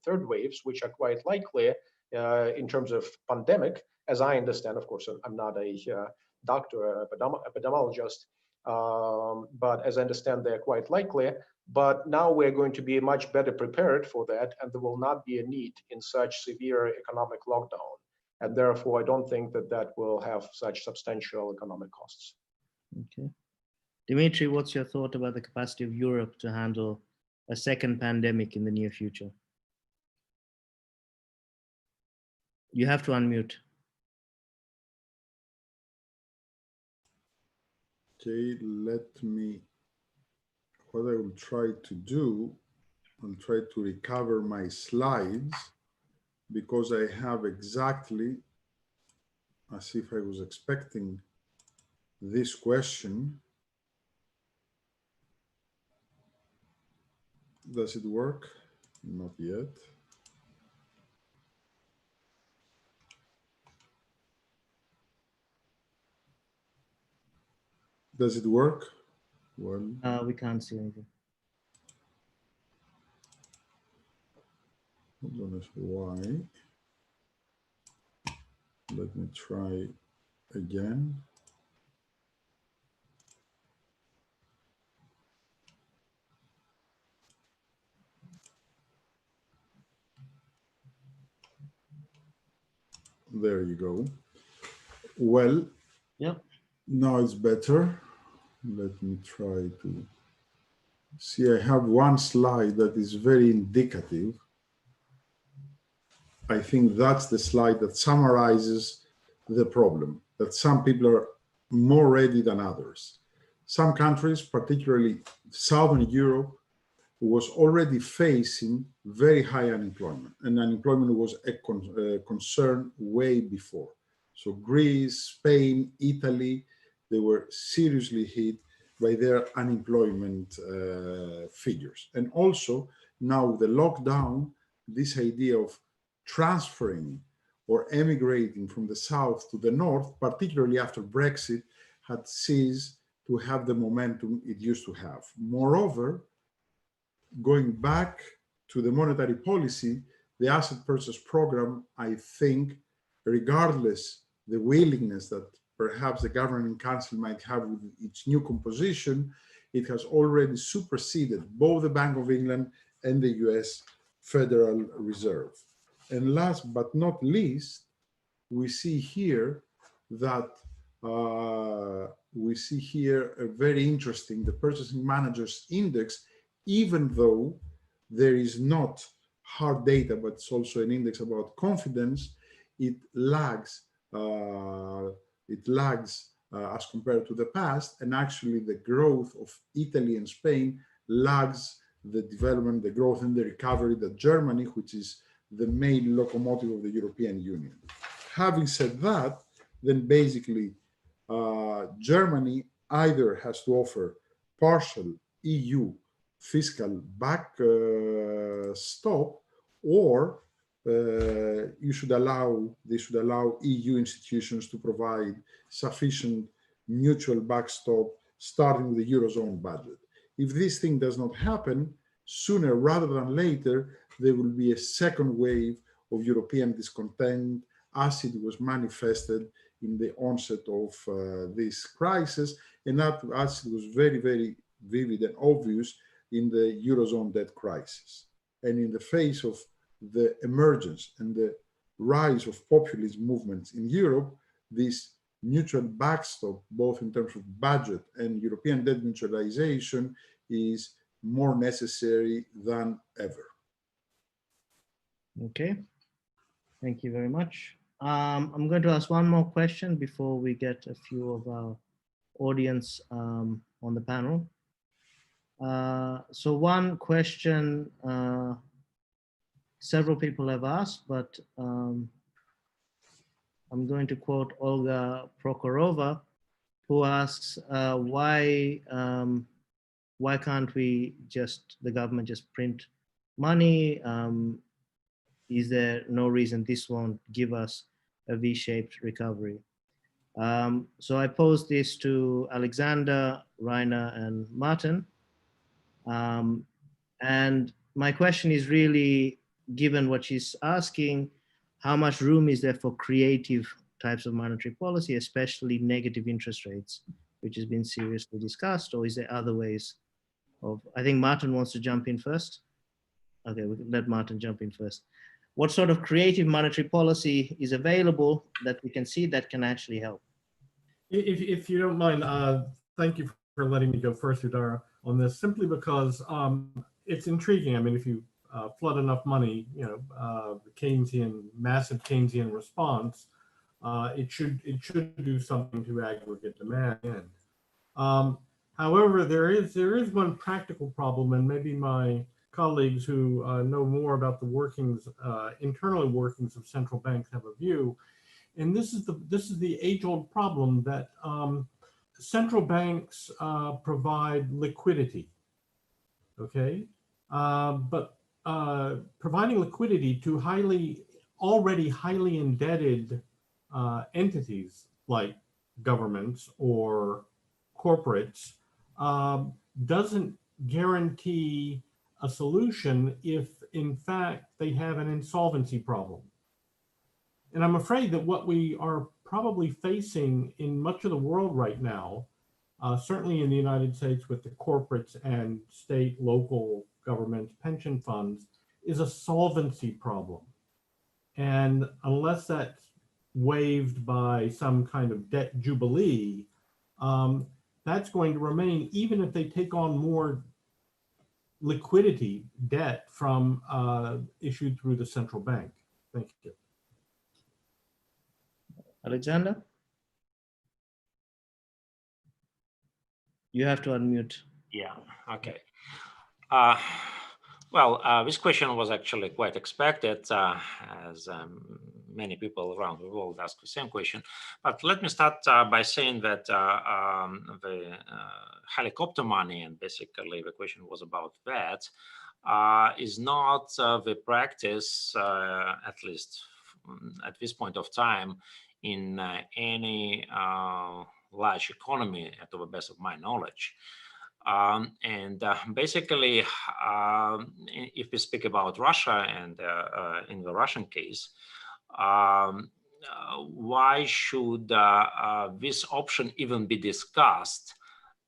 Speaker 6: third waves, which are quite likely in terms of pandemic, as I understand, of course, I'm not a doctor, epidemiologist, but as I understand, they're quite likely. But now we're going to be much better prepared for that, and there will not be a need in such severe economic lockdown. And therefore, I don't think that that will have such substantial economic costs.
Speaker 1: Okay. Dimitri, what's your thought about the capacity of Europe to handle a second pandemic in the near future? You have to unmute.
Speaker 3: Okay, what I will try to do, I'll try to recover my slides, because I have exactly, as if I was expecting this question. Does it work? Not yet. Does it work? Well,
Speaker 1: We can't see anything.
Speaker 3: I don't know why. Let me try again. There you go. Well,
Speaker 1: yep.
Speaker 3: Now it's better. Let me try to see. I have one slide that is very indicative. I think that's the slide that summarizes the problem, that some people are more ready than others. Some countries, particularly Southern Europe, was already facing very high unemployment, and unemployment was a concern way before. So Greece, Spain, Italy, they were seriously hit by their unemployment figures. And also now with the lockdown, this idea of transferring or emigrating from the south to the north, particularly after Brexit, had ceased to have the momentum it used to have. Moreover, going back to the monetary policy, the asset purchase program, I think, regardless the willingness that perhaps the governing council might have with its new composition, it has already superseded both the Bank of England and the US Federal Reserve. And last but not least, we see here that a very interesting, the Purchasing Managers Index, even though there is not hard data, but it's also an index about confidence, it lags as compared to the past, and actually the growth of Italy and Spain lags the development, the growth and the recovery that Germany, which is the main locomotive of the European Union. Having said that, then basically Germany either has to offer partial EU fiscal backstop, or they should allow EU institutions to provide sufficient mutual backstop, starting with the Eurozone budget. If this thing does not happen, sooner rather than later, there will be a second wave of European discontent, as it was manifested in the onset of this crisis, and that as it was very, very vivid and obvious in the Eurozone debt crisis. And in the face of the emergence and the rise of populist movements in Europe, this mutual backstop, both in terms of budget and European debt mutualization, is more necessary than ever.
Speaker 1: Okay, thank you very much. I'm going to ask one more question before we get a few of our audience on the panel. So one question several people have asked, but I'm going to quote Olga Prokhorova, who asks why can't we the government just print money? Is there no reason this won't give us a V-shaped recovery? So I posed this to Alexander, Rainer, and Martin. And my question is really, given what she's asking, how much room is there for creative types of monetary policy, especially negative interest rates, which has been seriously discussed, or is there other ways of, I think Martin wants to jump in first. Okay, we can let Martin jump in first. What sort of creative monetary policy is available that we can see that can actually help?
Speaker 2: If you don't mind, thank you for letting me go first, Udara, on this, simply because it's intriguing. I mean, if you flood enough money, you know, the massive Keynesian response, it should do something to aggregate demand. However, there is one practical problem, and maybe my colleagues who know more about the workings, internal workings of central banks have a view. And this is the age-old problem that central banks provide liquidity, okay? But providing liquidity to already highly indebted entities like governments or corporates doesn't guarantee a solution if, in fact, they have an insolvency problem. And I'm afraid that what we are probably facing in much of the world right now, certainly in the United States with the corporates and state, local governments, pension funds, is a solvency problem. And unless that's waived by some kind of debt jubilee, that's going to remain even if they take on more liquidity debt from issued through the central bank. Thank you.
Speaker 1: Alexander? You have to unmute.
Speaker 5: Yeah, okay. This question was actually quite expected, as many people around the world ask the same question. But let me start by saying that the helicopter money, and basically the question was about that, is not the practice, at least at this point of time, in any large economy, to the best of my knowledge. Basically, if we speak about Russia and in the Russian case, why should this option even be discussed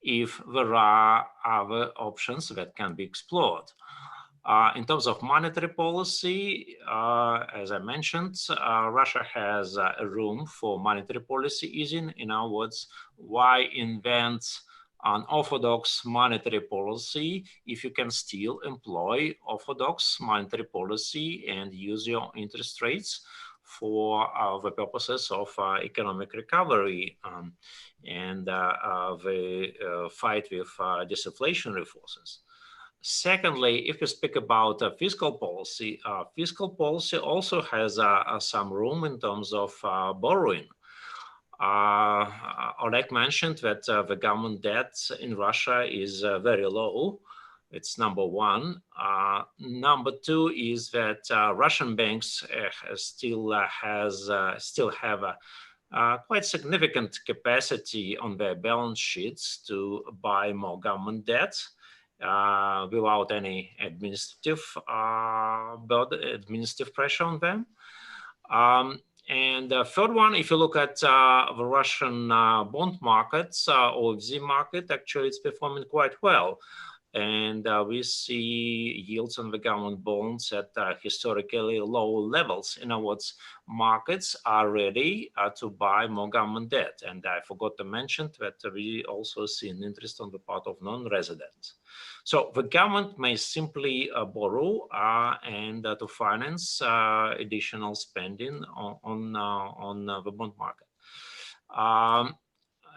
Speaker 5: if there are other options that can be explored? In terms of monetary policy, as I mentioned, Russia has a room for monetary policy easing. In other words, why invent an orthodox monetary policy if you can still employ orthodox monetary policy and use your interest rates for the purposes of economic recovery and the fight with disinflationary forces. Secondly, if we speak about fiscal policy also has some room in terms of borrowing. Oleg mentioned that the government debt in Russia is very low. It's number one. Number two is that Russian banks still have a quite significant capacity on their balance sheets to buy more government debt without any administrative pressure on them. And the third one, if you look at the Russian bond markets, OFZ market, actually it's performing quite well. And we see yields on the government bonds at historically low levels. In other words, markets are ready to buy more government debt. And I forgot to mention that we also see an interest on the part of non-residents. So the government may simply borrow and to finance additional spending on the bond market.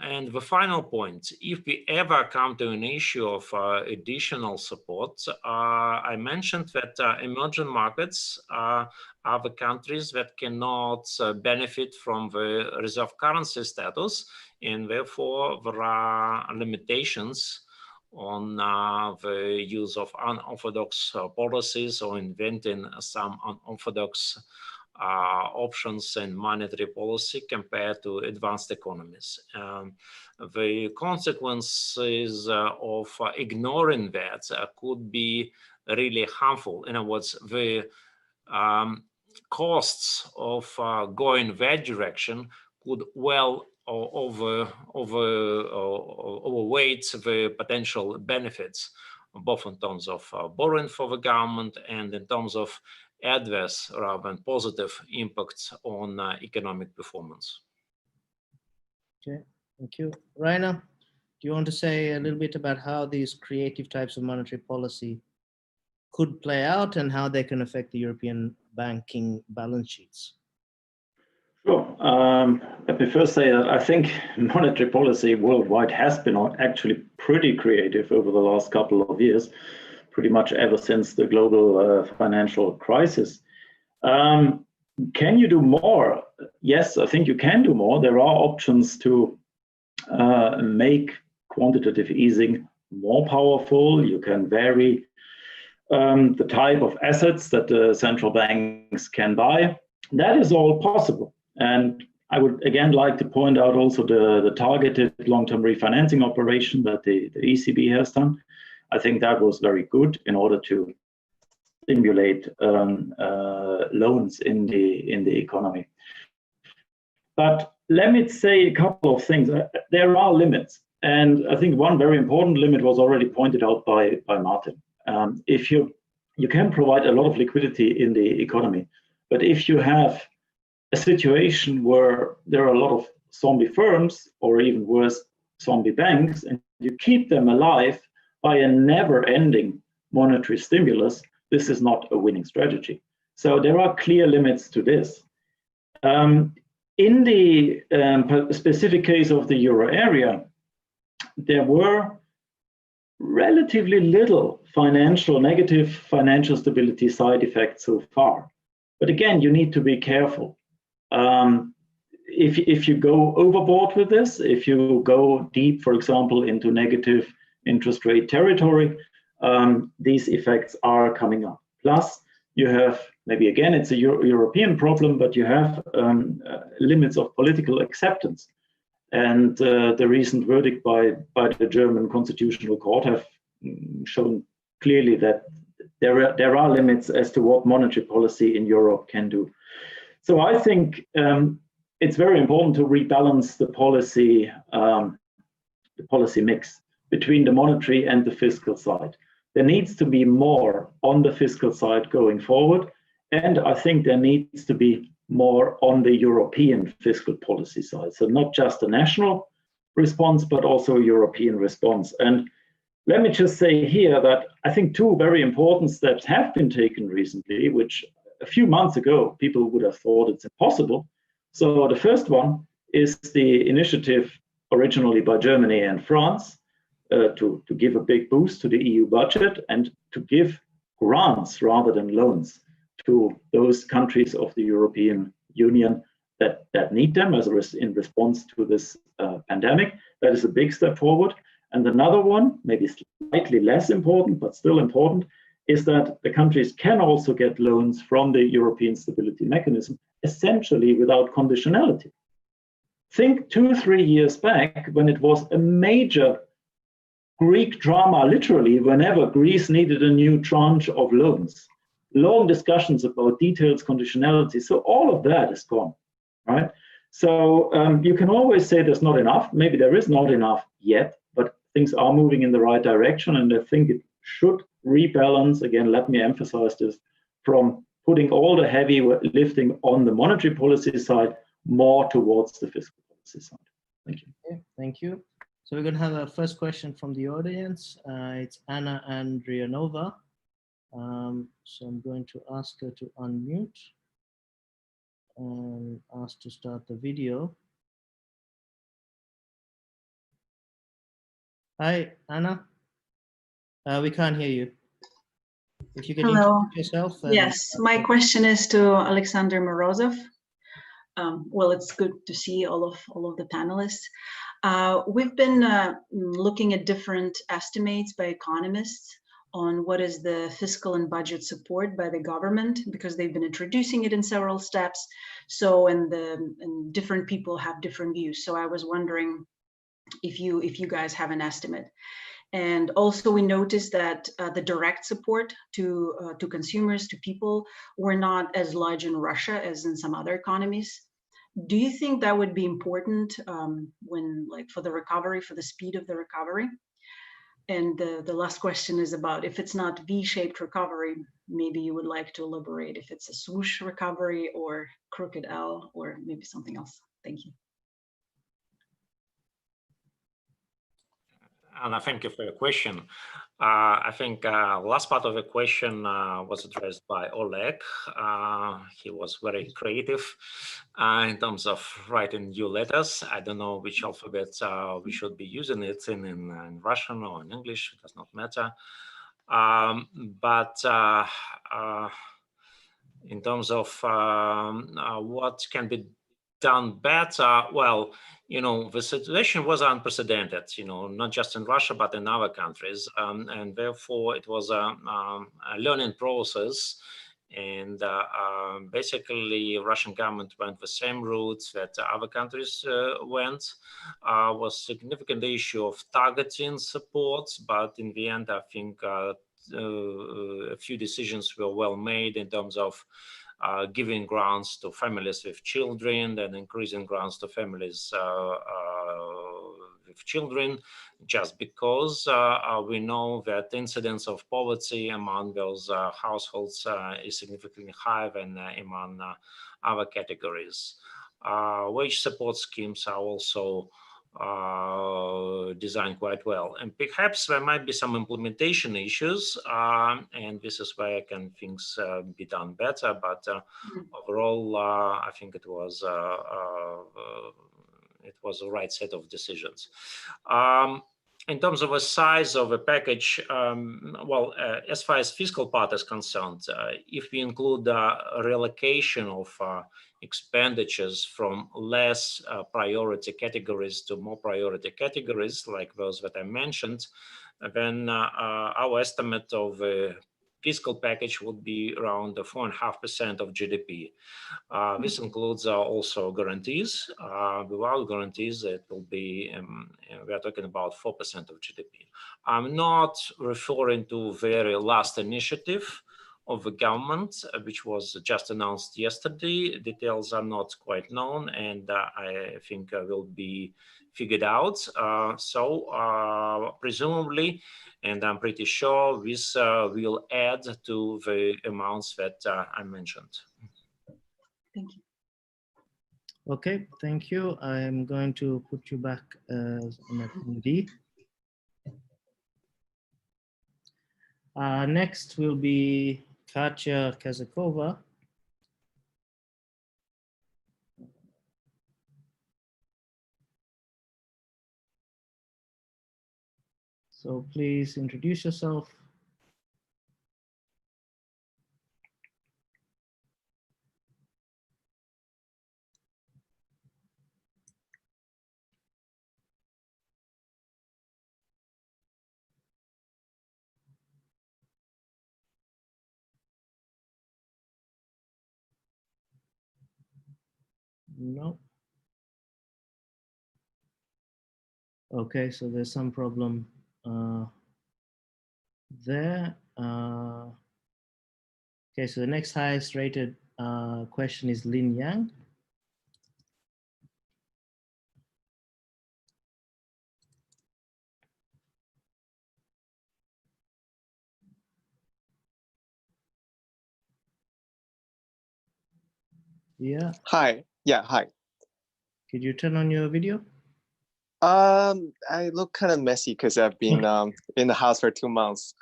Speaker 5: And the final point, if we ever come to an issue of additional support, I mentioned that emerging markets are the countries that cannot benefit from the reserve currency status, and therefore there are limitations on the use of unorthodox policies or inventing some unorthodox options in monetary policy compared to advanced economies. The consequences of ignoring that could be really harmful. In other words, the costs of going that direction could well overweight the potential benefits, both in terms of borrowing for the government and in terms of adverse rather than positive impacts on economic performance.
Speaker 1: Okay, thank you. Rainer, do you want to say a little bit about how these creative types of monetary policy could play out and how they can affect the European banking balance sheets?
Speaker 4: Sure. Let me first say that I think monetary policy worldwide has been actually pretty creative over the last couple of years, pretty much ever since the global financial crisis. Can you do more? Yes, I think you can do more. There are options to make quantitative easing more powerful. You can vary the type of assets that the central banks can buy. That is all possible. And I would again like to point out also the targeted long-term refinancing operation that the ECB has done. I think that was very good in order to stimulate loans in the economy. But let me say a couple of things. There are limits. And I think one very important limit was already pointed out by Martin. If you can provide a lot of liquidity in the economy, but if you have a situation where there are a lot of zombie firms, or even worse, zombie banks, and you keep them alive by a never-ending monetary stimulus, this is not a winning strategy. So there are clear limits to this. In the specific case of the euro area, there were relatively little negative financial stability side effects so far. But again, you need to be careful. If you go overboard with this, if you go deep, for example, into negative interest rate territory, these effects are coming up. Plus, you have, maybe again, it's a European problem, but you have limits of political acceptance. And the recent verdict by the German Constitutional Court have shown clearly that there are limits as to what monetary policy in Europe can do. So I think it's very important to rebalance the policy mix between the monetary and the fiscal side. There needs to be more on the fiscal side going forward, and I think there needs to be more on the European fiscal policy side. So not just a national response, but also a European response. And let me just say here that I think two very important steps have been taken recently, which a few months ago, people would have thought it's impossible. So the first one is the initiative originally by Germany and France to give a big boost to the EU budget and to give grants rather than loans to those countries of the European Union that need them in response to this pandemic. That is a big step forward. And another one, maybe slightly less important, but still important, is that the countries can also get loans from the European Stability Mechanism, essentially without conditionality. Think 2-3 years back when it was a major Greek drama, literally, whenever Greece needed a new tranche of loans. Long discussions about details, conditionality. So all of that is gone, right? So you can always say there's not enough. Maybe there is not enough yet, but things are moving in the right direction. And I think it should rebalance, again, let me emphasize this, from putting all the heavy lifting on the monetary policy side more towards the fiscal policy side. Thank you.
Speaker 1: Okay, thank you. So we're going to have a first question from the audience. It's Anna Andrianova. So I'm going to ask her to unmute and ask to start the video. Hi, Anna. We can't hear you. If you can
Speaker 7: Hello.
Speaker 1: introduce yourself. And,
Speaker 7: Yes, my question is to Alexander Morozov. Well, it's good to see all of the panelists. We've been looking at different estimates by economists on what is the fiscal and budget support by the government, because they've been introducing it in several steps. So, and different people have different views. So I was wondering if you guys have an estimate. And also we noticed that the direct support to consumers, to people, were not as large in Russia as in some other economies. Do you think that would be important when, like, for the recovery, for the speed of the recovery? And the last question is about, if it's not V-shaped recovery, maybe you would like to elaborate if it's a swoosh recovery or crooked L or maybe something else. Thank you.
Speaker 5: Anna, thank you for your question. I think last part of the question was addressed by Oleg. He was very creative in terms of writing new letters. I don't know which alphabet we should be using it in Russian or in English, it does not matter. But in terms of what can be done better, well, you know, the situation was unprecedented, you know, not just in Russia, but in other countries. And therefore, it was a learning process. And basically, Russian government went the same route that other countries went. Was significant issue of targeting supports, but in the end, I think a few decisions were well made in terms of giving grants to families with children and increasing grants to families with children, just because we know that incidence of poverty among those households is significantly higher than among other categories. Wage support schemes are also designed quite well, and perhaps there might be some implementation issues, and this is where can things be done better. But overall, I think it was the right set of decisions. In terms of the size of a package, well, as far as fiscal part is concerned, if we include a reallocation of expenditures from less priority categories to more priority categories, like those that I mentioned, then our estimate of the fiscal package would be around 4.5% of GDP. This includes also guarantees. Without guarantees, it will be, we are talking about 4% of GDP. I'm not referring to very last initiative of the government, which was just announced yesterday. Details are not quite known, and I think will be figured out. So presumably, and I'm pretty sure this will add to the amounts that I mentioned.
Speaker 7: Thank you.
Speaker 1: Okay, thank you. I'm going to put you back as an attendee. Next will be Katya Kazakova. So please introduce yourself. No. Okay, so there's some problem there. Okay, so the next highest rated question is Lin Yang. Yeah.
Speaker 8: Hi. Yeah, hi.
Speaker 1: Could you turn on your video?
Speaker 8: I look kind of messy because I've been in the house for 2 months.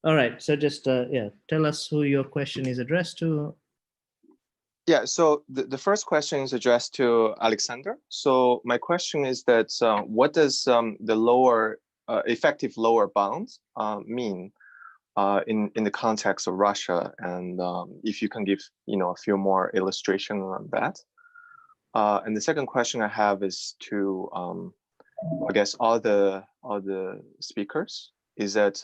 Speaker 1: All right, so just yeah, tell us who your question is addressed to.
Speaker 8: Yeah, so the first question is addressed to Alexander. So my question is that what does the lower effective lower bound mean in the context of Russia? And if you can give a few more illustrations on that. And the second question I have is to I guess all the speakers is that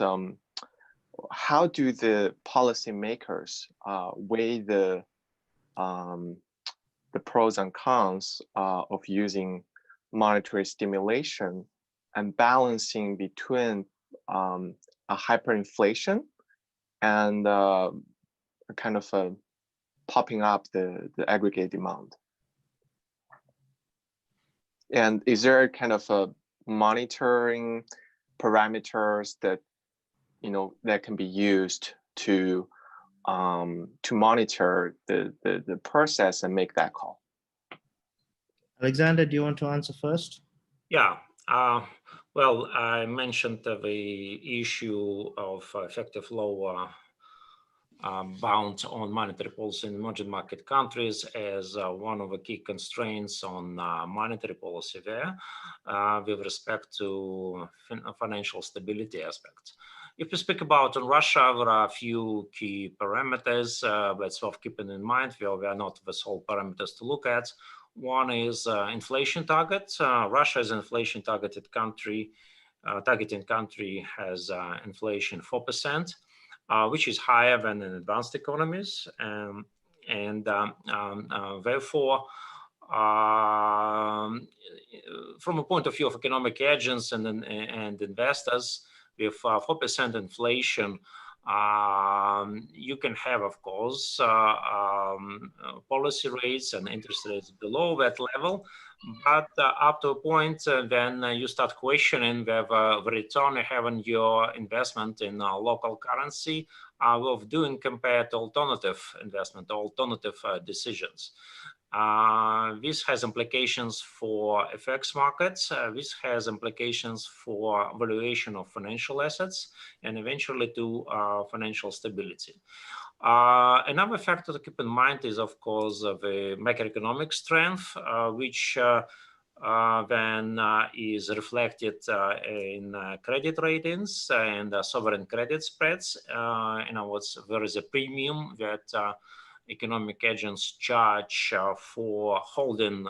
Speaker 8: how do the policymakers weigh the pros and cons of using monetary stimulation and balancing between a hyperinflation and kind of popping up the aggregate demand? And is there kind of a monitoring parameters that that can be used to monitor the process and make that call?
Speaker 1: Alexander, do you want to answer first?
Speaker 5: Yeah. Well, I mentioned the issue of effective lower bound on monetary policy in emerging market countries as one of the key constraints on monetary policy there with respect to financial stability aspects. If we speak about in Russia, there are a few key parameters that's worth keeping in mind. We are not the sole parameters to look at. One is inflation target. Russia is an inflation targeted country. Targeting country has inflation 4%. Which is higher than in advanced economies, and therefore, from a point of view of economic agents and investors, with 4% inflation, you can have, of course, policy rates and interest rates below that level. But up to a point, then you start questioning whether the return you have on your investment in local currency are worth doing compared to alternative investment, alternative decisions. This has implications for FX markets. This has implications for valuation of financial assets and eventually to financial stability. Another factor to keep in mind is, of course, the macroeconomic strength, which then is reflected in credit ratings and sovereign credit spreads. In other words, there is a premium that economic agents charge for holding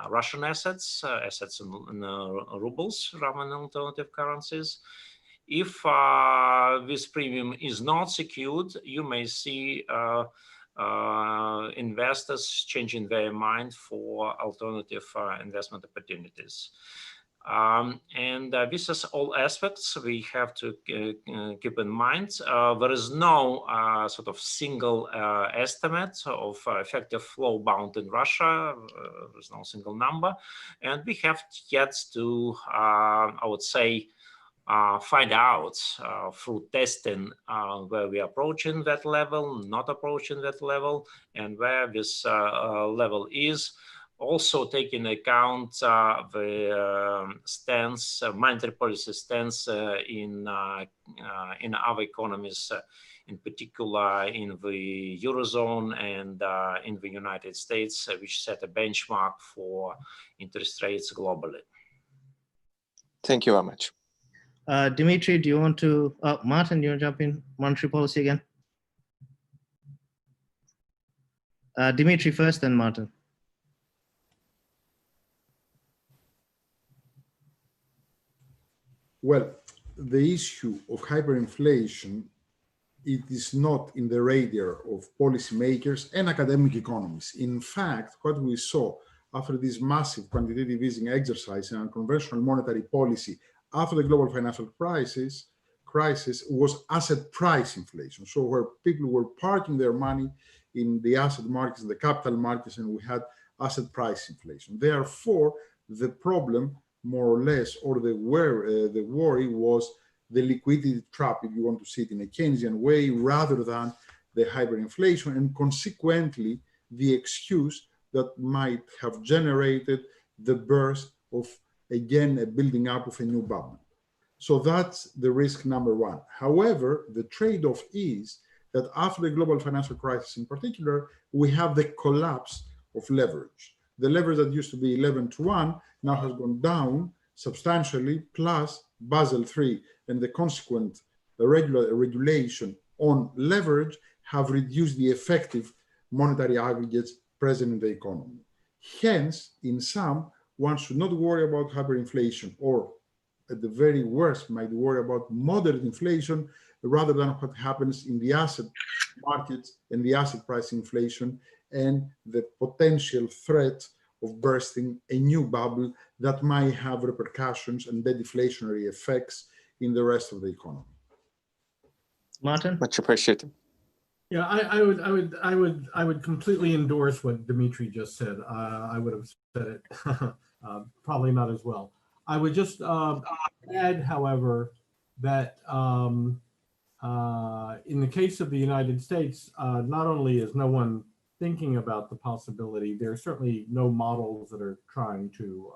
Speaker 5: Russian assets, assets in rubles rather than alternative currencies. If this premium is not secured, you may see investors changing their mind for alternative investment opportunities. And this is all aspects we have to keep in mind. There is no sort of single estimate of effective flow bound in Russia. There's no single number. And we have yet to, I would say, find out through testing where we are approaching that level, not approaching that level, and where this level is. Also taking account the stance, monetary policy stance in other economies, in particular in the Eurozone and in the United States, which set a benchmark for interest rates globally.
Speaker 8: Thank you very much.
Speaker 1: Dimitri, do you want to, Martin, do you want to jump in monetary policy again? Dimitri first, then Martin.
Speaker 3: Well, the issue of hyperinflation, it is not in the radar of policymakers and academic economists. In fact, what we saw after this massive quantitative easing exercise and unconventional monetary policy after the global financial crisis was asset price inflation. So where people were parking their money in the asset markets, the capital markets, and we had asset price inflation. Therefore, the problem, more or less, or the worry was the liquidity trap, if you want to see it in a Keynesian way, rather than the hyperinflation, and consequently, the excuse that might have generated the burst of, again, a building up of a new bubble. So that's the risk number one. However, the trade-off is that after the global financial crisis in particular, we have the collapse of leverage. The leverage that used to be 11-to-1 now has gone down substantially, plus Basel III and the consequent regulation on leverage have reduced the effective monetary aggregates present in the economy. Hence, in sum, one should not worry about hyperinflation, or at the very worst might worry about moderate inflation rather than what happens in the asset markets and the asset price inflation and the potential threat of bursting a new bubble that might have repercussions and deflationary effects in the rest of the economy.
Speaker 1: Martin?
Speaker 8: Much appreciated.
Speaker 2: Yeah, I would completely endorse what Dimitri just said. I would have said it probably not as well. I would just add, however, that in the case of the United States, not only is no one thinking about the possibility, there are certainly no models that are trying to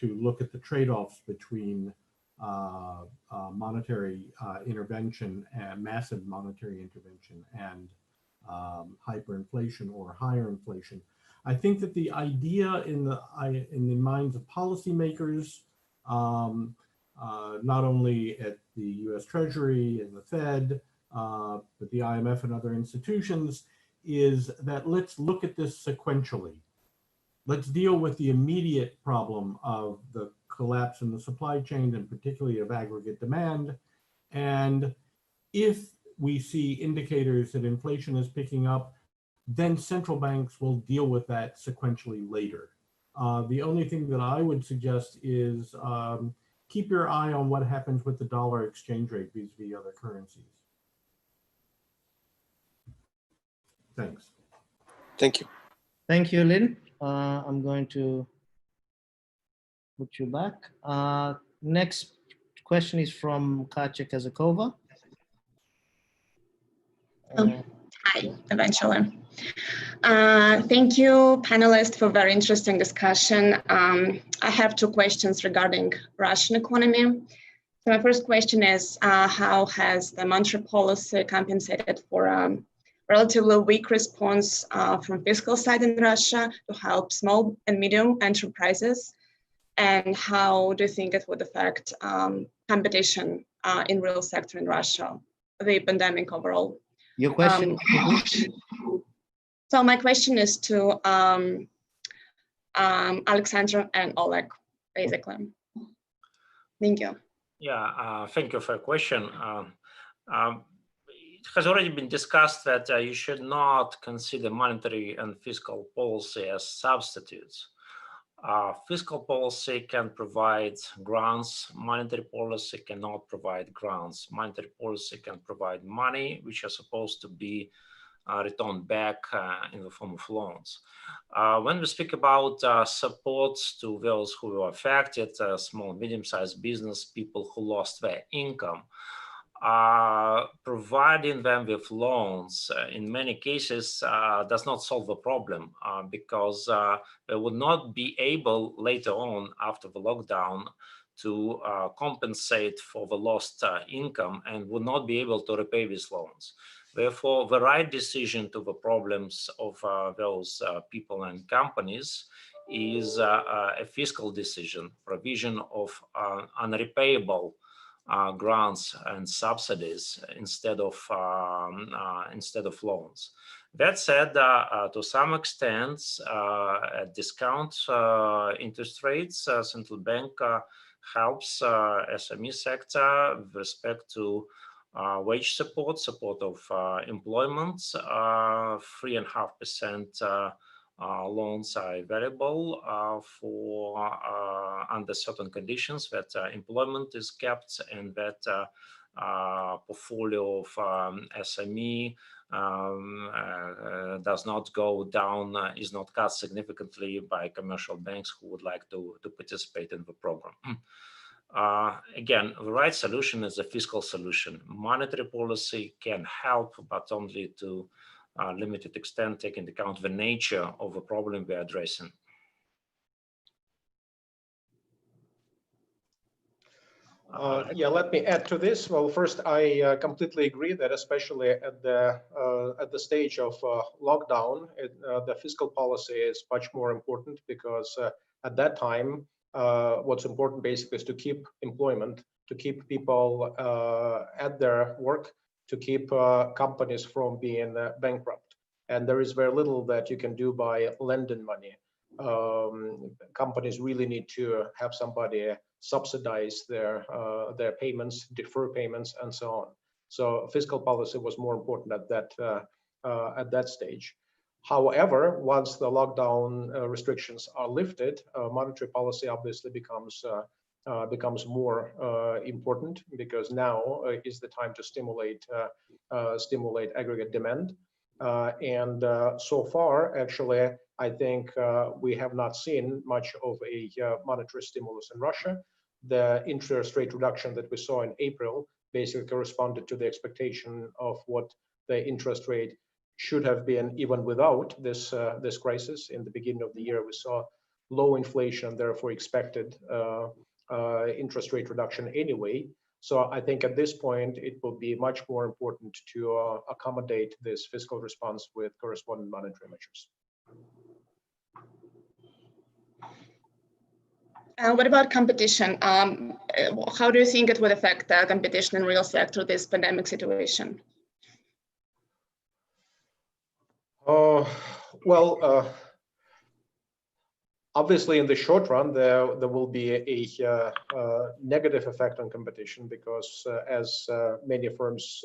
Speaker 2: look at the trade-offs between monetary intervention and massive monetary intervention and hyperinflation or higher inflation. I think that the idea in the minds of policymakers, not only at the U.S. Treasury and the Fed, but the IMF and other institutions, is that let's look at this sequentially. Let's deal with the immediate problem of the collapse in the supply chain, and particularly of aggregate demand. And if we see indicators that inflation is picking up, then central banks will deal with that sequentially later. The only thing that I would suggest is keep your eye on what happens with the dollar exchange rate vis-a-vis other currencies. Thanks.
Speaker 8: Thank you.
Speaker 1: Thank you, Lynn. I'm going to put you back. Next question is from Katya Kazakova.
Speaker 9: Hi, eventually. Thank you, panelists, for very interesting discussion. I have two questions regarding Russian economy. So my first question is, how has the monetary policy compensated for relatively weak response from fiscal side in Russia to help small and medium enterprises? And how do you think it would affect competition in real sector in Russia, the pandemic overall?
Speaker 1: Your question?
Speaker 9: So my question is to Alexander and Oleg, basically. Thank you.
Speaker 5: Yeah, thank you for your question. It has already been discussed that you should not consider monetary and fiscal policy as substitutes. Fiscal policy can provide grants, monetary policy cannot provide grants. Monetary policy can provide money, which are supposed to be returned back in the form of loans. When we speak about support to those who were affected, small, medium-sized business, people who lost their income, providing them with loans in many cases does not solve the problem because they would not be able later on after the lockdown to compensate for the lost income and would not be able to repay these loans. Therefore, the right decision to the problems of those people and companies is a fiscal decision, provision of unrepayable grants and subsidies instead of loans. That said, to some extent, at discount interest rates, central bank helps SME sector with respect to wage support, support of employment. 3.5% loans are available for under certain conditions that employment is kept and that portfolio of SME does not go down, is not cut significantly by commercial banks who would like to participate in the program. Again, the right solution is a fiscal solution. Monetary policy can help, but only to limited extent, taking into account the nature of the problem we are addressing.
Speaker 6: Yeah, let me add to this. Well, first, I completely agree that especially at the stage of lockdown, the fiscal policy is much more important because at that time, what's important basically is to keep employment, to keep people at their work, to keep companies from being bankrupt. And there is very little that you can do by lending money. Companies really need to have somebody subsidize their payments, defer payments, and so on. So fiscal policy was more important at that stage. However, once the lockdown restrictions are lifted, monetary policy obviously becomes more important, because now is the time to stimulate aggregate demand. And so far, actually, I think we have not seen much of a monetary stimulus in Russia. The interest rate reduction that we saw in April basically corresponded to the expectation of what the interest rate should have been even without this crisis. In the beginning of the year, we saw low inflation, therefore expected interest rate reduction anyway. So I think at this point, it will be much more important to accommodate this fiscal response with corresponding monetary measures.
Speaker 9: What about competition? How do you think it would affect competition in real sector, this pandemic situation?
Speaker 6: Well, obviously, in the short run, there will be a negative effect on competition, because as many firms,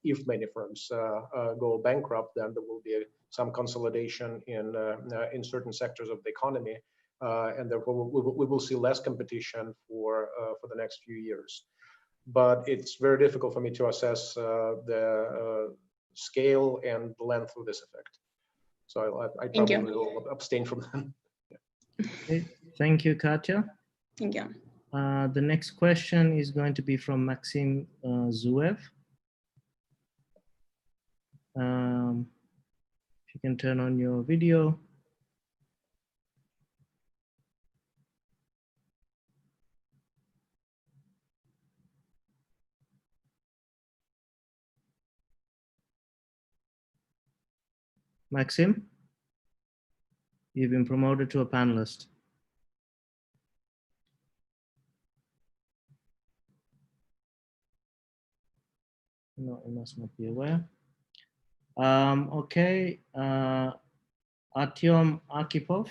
Speaker 6: if many firms go bankrupt, then there will be some consolidation in certain sectors of the economy, and therefore we will see less competition for the next few years. But it's very difficult for me to assess the scale and the length of this effect. So I probably will abstain from that.
Speaker 1: Okay. Thank you, Katya.
Speaker 9: Thank you.
Speaker 1: The next question is going to be from Maxim Zuev. If you can turn on your video. Maxim, you've been promoted to a panelist. No, you must not be aware. Okay, Artyom Arkhipov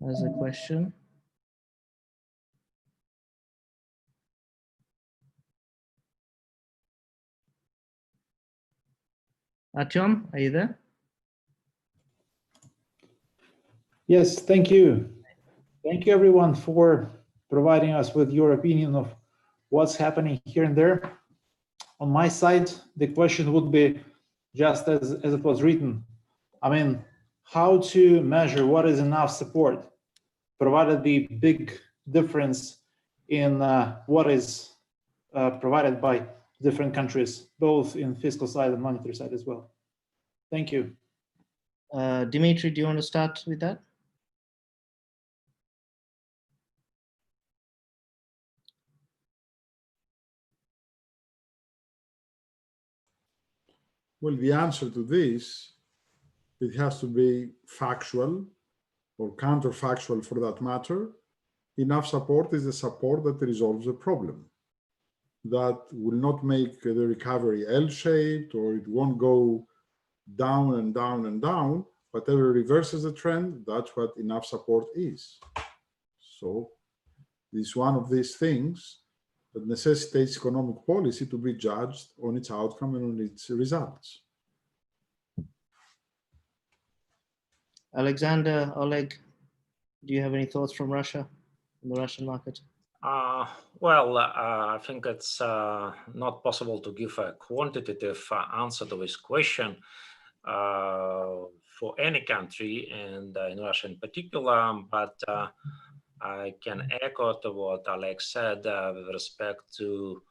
Speaker 1: has a question. Artyom, are you there?
Speaker 10: Yes, thank you. Thank you, everyone, for providing us with your opinion of what's happening here and there. On my side, the question would be just as it was written. I mean, how to measure what is enough support, provided the big difference in what is provided by different countries, both in fiscal side and monetary side as well. Thank you.
Speaker 1: Dimitri, do you want to start with that?
Speaker 3: Well, the answer to this, it has to be factual or counterfactual for that matter. Enough support is the support that resolves a problem. That will not make the recovery L-shaped, or it won't go down and down and down. Whatever reverses the trend, that's what enough support is. So this is one of these things that necessitates economic policy to be judged on its outcome and on its results.
Speaker 1: Alexander, Oleg, do you have any thoughts from Russia, from the Russian market?
Speaker 5: Well, I think it's not possible to give a quantitative answer to this question for any country, and in Russia in particular, but I can echo to what Alex said with respect to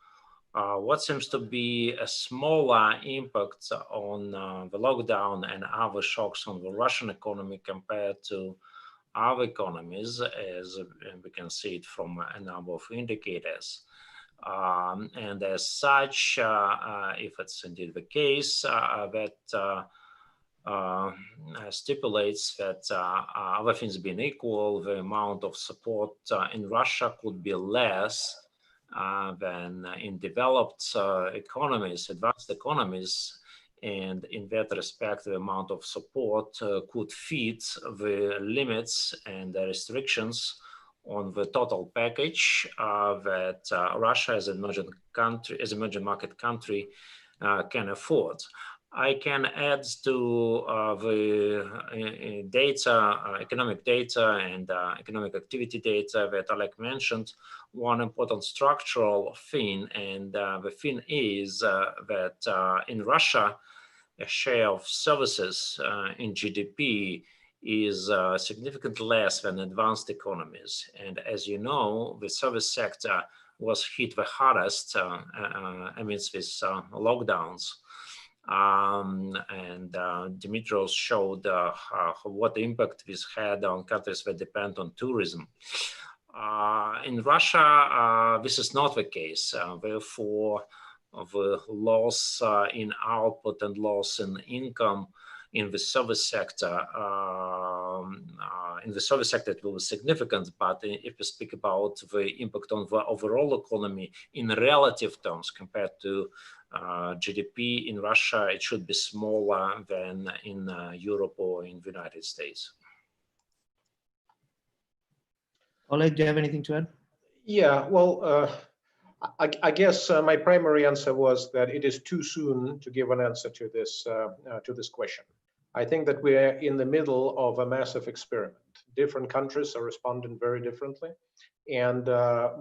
Speaker 5: what seems to be a smaller impact on the lockdown and other shocks on the Russian economy compared to other economies, as we can see it from a number of indicators. And as such, if it's indeed the case, that stipulates that other things being equal, the amount of support in Russia could be less than in developed economies, advanced economies. And in that respect, the amount of support could fit the limits and the restrictions on the total package that Russia as an emerging market country can afford. I can add to the data, economic data and economic activity data that Oleg mentioned, one important structural thing, and the thing is that in Russia, a share of services in GDP is significantly less than advanced economies. And as you know, the service sector was hit the hardest amidst these lockdowns. And Dimitrios showed what impact this had on countries that depend on tourism. In Russia, this is not the case. Therefore, the loss in output and loss in income in the service sector, it will be significant. But if we speak about the impact on the overall economy in relative terms compared to GDP in Russia, it should be smaller than in Europe or in the United States.
Speaker 1: Oleg, do you have anything to add?
Speaker 6: Yeah, well, I guess my primary answer was that it is too soon to give an answer to this question. I think that we're in the middle of a massive experiment. Different countries are responding very differently. And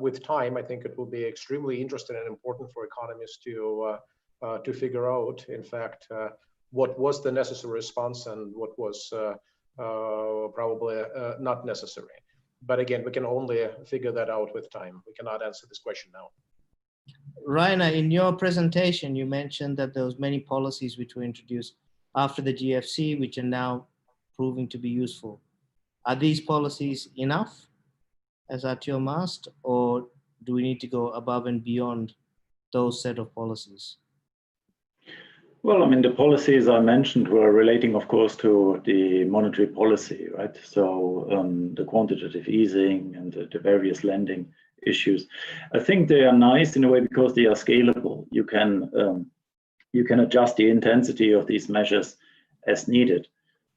Speaker 6: with time, I think it will be extremely interesting and important for economists to figure out, in fact, what was the necessary response and what was probably not necessary. But again, we can only figure that out with time. We cannot answer this question now.
Speaker 1: Rainer, in your presentation, you mentioned that there was many policies which were introduced after the GFC, which are now proving to be useful. Are these policies enough, as Artyom asked, or do we need to go above and beyond those set of policies?
Speaker 4: Well, I mean, the policies I mentioned were relating, of course, to the monetary policy, right? So the quantitative easing and the various lending issues. I think they are nice in a way because they are scalable. You can adjust the intensity of these measures as needed.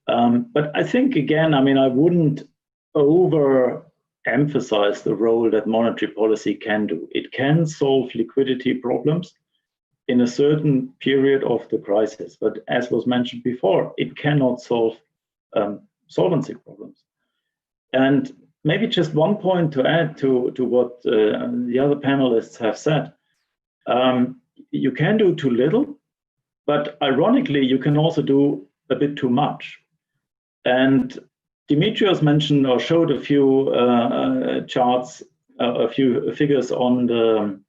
Speaker 4: But I think, again, I mean, I wouldn't overemphasize the role that monetary policy can do. It can solve liquidity problems in a certain period of the crisis. But as was mentioned before, it cannot solve solvency problems. And maybe just one point to add to what the other panelists have said. You can do too little, but ironically, you can also do a bit too much. And Dimitrios mentioned or showed a few charts, a few figures on the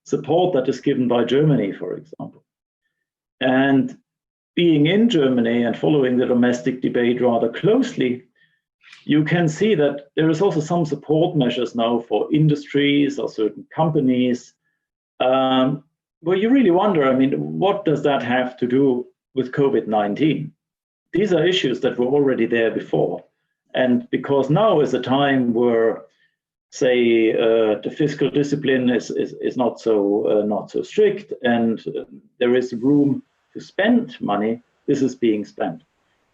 Speaker 4: support that is given by Germany, for example. And being in Germany and following the domestic debate rather closely, you can see that there is also some support measures now for industries or certain companies, where you really wonder, I mean, what does that have to do with COVID-19? These are issues that were already there before. And because now is a time where, say, the fiscal discipline is not so strict, and there is room to spend money, this is being spent.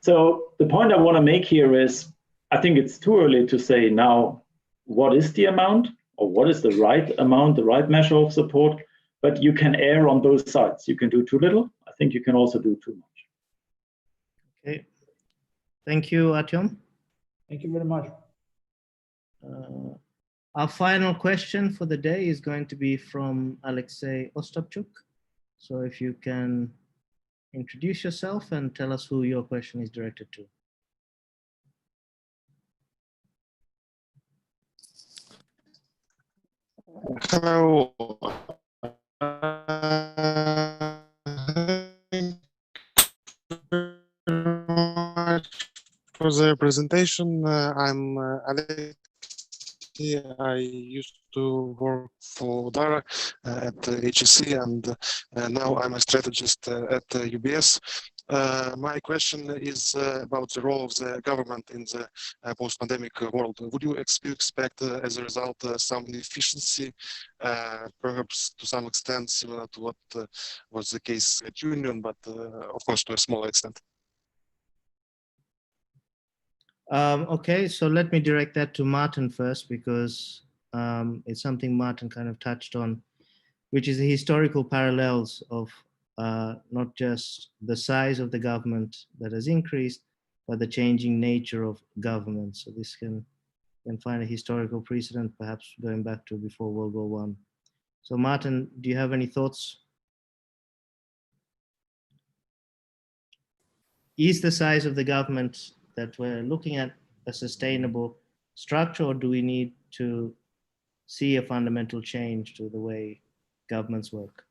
Speaker 4: So the point I want to make here is, I think it's too early to say now what is the amount or what is the right amount, the right measure of support, but you can err on both sides. You can do too little. I think you can also do too much.
Speaker 1: Okay. Thank you, Artyom.
Speaker 10: Thank you very much.
Speaker 1: Our final question for the day is going to be from Alexei Ostapchuk. So if you can introduce yourself and tell us who your question is directed to.
Speaker 11: Hello. Thank you very much. for the presentation. I'm Alex. I used to work for Dara at HSE, and now I'm a strategist at UBS. My question is about the role of the government in the post-pandemic world. Would you expect, as a result, some inefficiency, perhaps to some extent similar to what was the case at Union, but of course to a smaller extent?
Speaker 1: Okay, so let me direct that to Martin first, because it's something Martin kind of touched on, which is the historical parallels of not just the size of the government that has increased, but the changing nature of government. So this can find a historical precedent, perhaps going back to before World War I. So Martin, do you have any thoughts? Is the size of the government that we're looking at a sustainable structure, or do we need to see a fundamental change to the way governments work?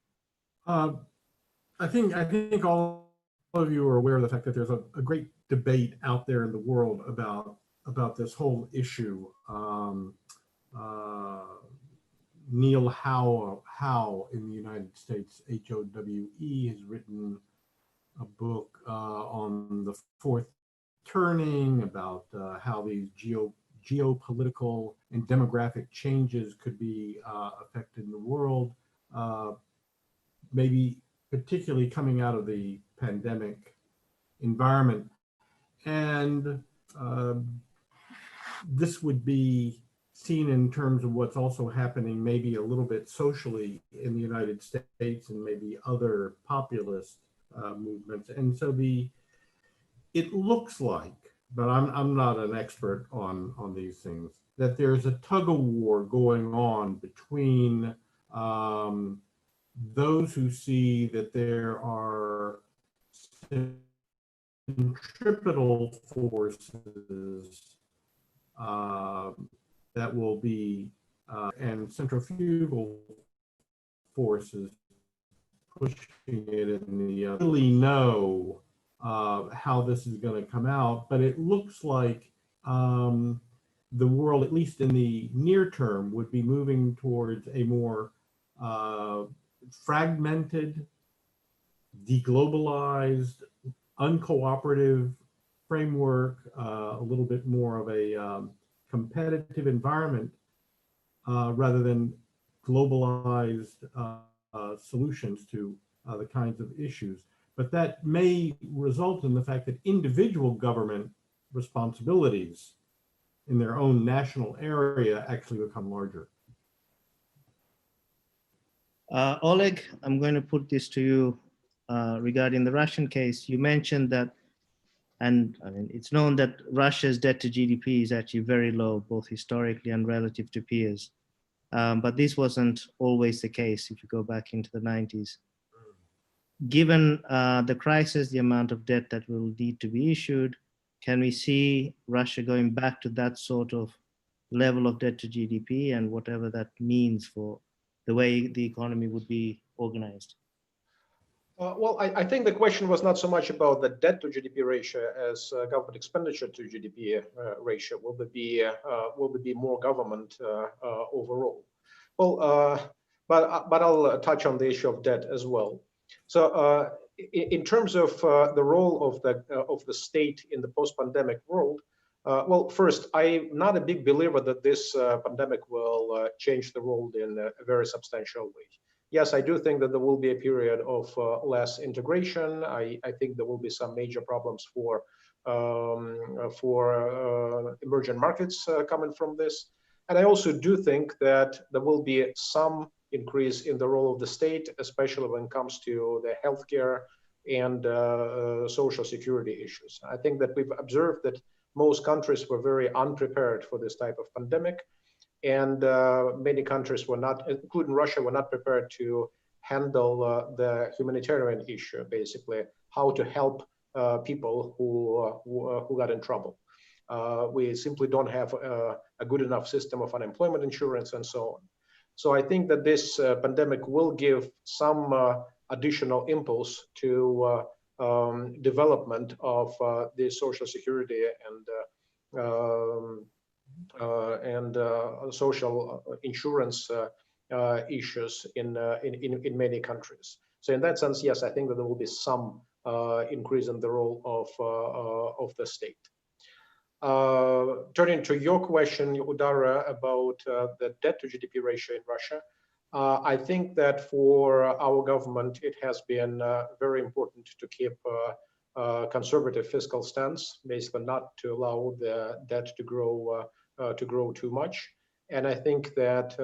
Speaker 2: I think all of you are aware of the fact that there's a great debate out there in the world about this whole issue. Neil Howe in the United States, Howe, has written a book on the fourth turning, about how these geopolitical and demographic changes could be affected in the world, maybe particularly coming out of the pandemic environment. And this would be seen in terms of what's also happening maybe a little bit socially in the United States and maybe other populist movements. And so it looks like, but I'm not an expert on these things, that there's a tug of war going on between those who see that there are centripetal forces that will be and centrifugal forces pushing it in the really know how this is going to come out, but it looks like the world, at least in the near term, would be moving towards a more fragmented, deglobalized, uncooperative framework, a little bit more of a competitive environment rather than globalized solutions to the kinds of issues. But that may result in the fact that individual government responsibilities in their own national area actually become larger.
Speaker 1: Oleg, I'm going to put this to you regarding the Russian case. You mentioned that, and I mean, it's known that Russia's debt to GDP is actually very low, both historically and relative to peers. But this wasn't always the case if you go back into the 90s. Given the crisis, the amount of debt that will need to be issued, can we see Russia going back to that sort of level of debt to GDP, and whatever that means for the way the economy would be organized?
Speaker 6: Well, I think the question was not so much about the debt to GDP ratio as government expenditure to GDP ratio. Will there be more government overall? Well, but I'll touch on the issue of debt as well. So, in terms of the role of the state in the post-pandemic world, well, first, I'm not a big believer that this pandemic will change the world in a very substantial way. Yes, I do think that there will be a period of less integration. I think there will be some major problems for emerging markets coming from this. And I also do think that there will be some increase in the role of the state, especially when it comes to the healthcare and social security issues. I think that we've observed that most countries were very unprepared for this type of pandemic. And many countries were not, including Russia, were not prepared to handle the humanitarian issue, basically, how to help people who got in trouble. We simply don't have a good enough system of unemployment insurance and so on. So I think that this pandemic will give some additional impulse to development of the social security and social insurance issues in many countries. So in that sense, yes, I think that there will be some increase in the role of the state. Turning to your question, Udara, about the debt to GDP ratio in Russia, I think that for our government, it has been very important to keep a conservative fiscal stance, basically not to allow the debt to grow too much. And I think that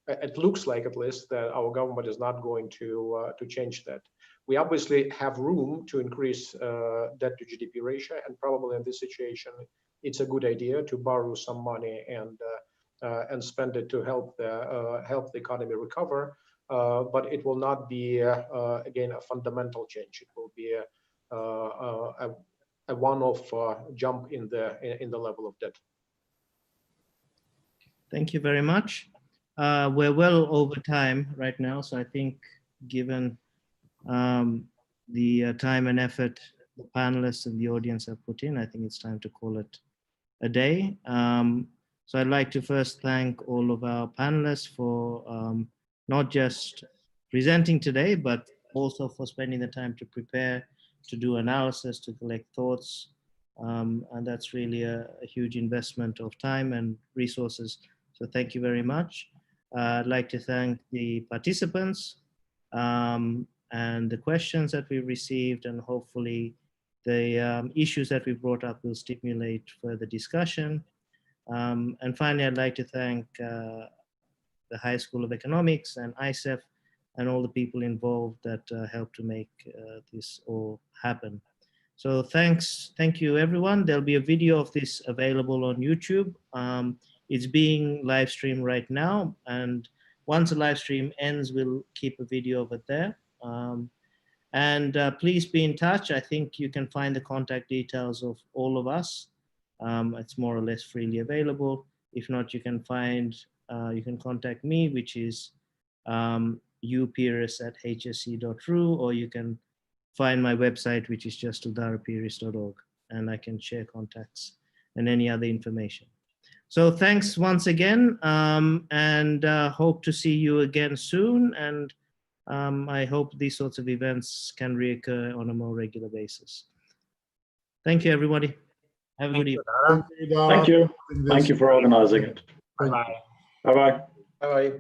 Speaker 6: it looks like, at least, that our government is not going to change that. We obviously have room to increase debt to GDP ratio, and probably in this situation, it's a good idea to borrow some money and spend it to help the economy recover. But it will not be again a fundamental change. It will be a one-off jump in the level of debt.
Speaker 1: Thank you very much. We're well over time right now, so I think given the time and effort the panelists and the audience have put in, I think it's time to call it a day. So I'd like to first thank all of our panelists for not just presenting today, but also for spending the time to prepare, to do analysis, to collect thoughts. And that's really a huge investment of time and resources. So thank you very much. I'd like to thank the participants and the questions that we received, and hopefully the issues that we brought up will stimulate further discussion. And finally, I'd like to thank the High School of Economics and ICEF and all the people involved that helped to make this all happen. So thank you everyone. There'll be a video of this available on YouTube. It's being live streamed right now, and once the live stream ends, we'll keep a video of it there. And please be in touch. I think you can find the contact details of all of us. It's more or less freely available. If not, you can contact me, which is upeiris@hse.ru, or you can find my website, which is just udarapeiris.org, and I can share contacts and any other information. So thanks once again, and hope to see you again soon. And I hope these sorts of events can reoccur on a more regular basis. Thank you, everybody. Have a good evening.
Speaker 4: Thank you. Thank you for organizing it.
Speaker 5: Bye-bye.
Speaker 4: Bye-bye.
Speaker 6: Bye-bye.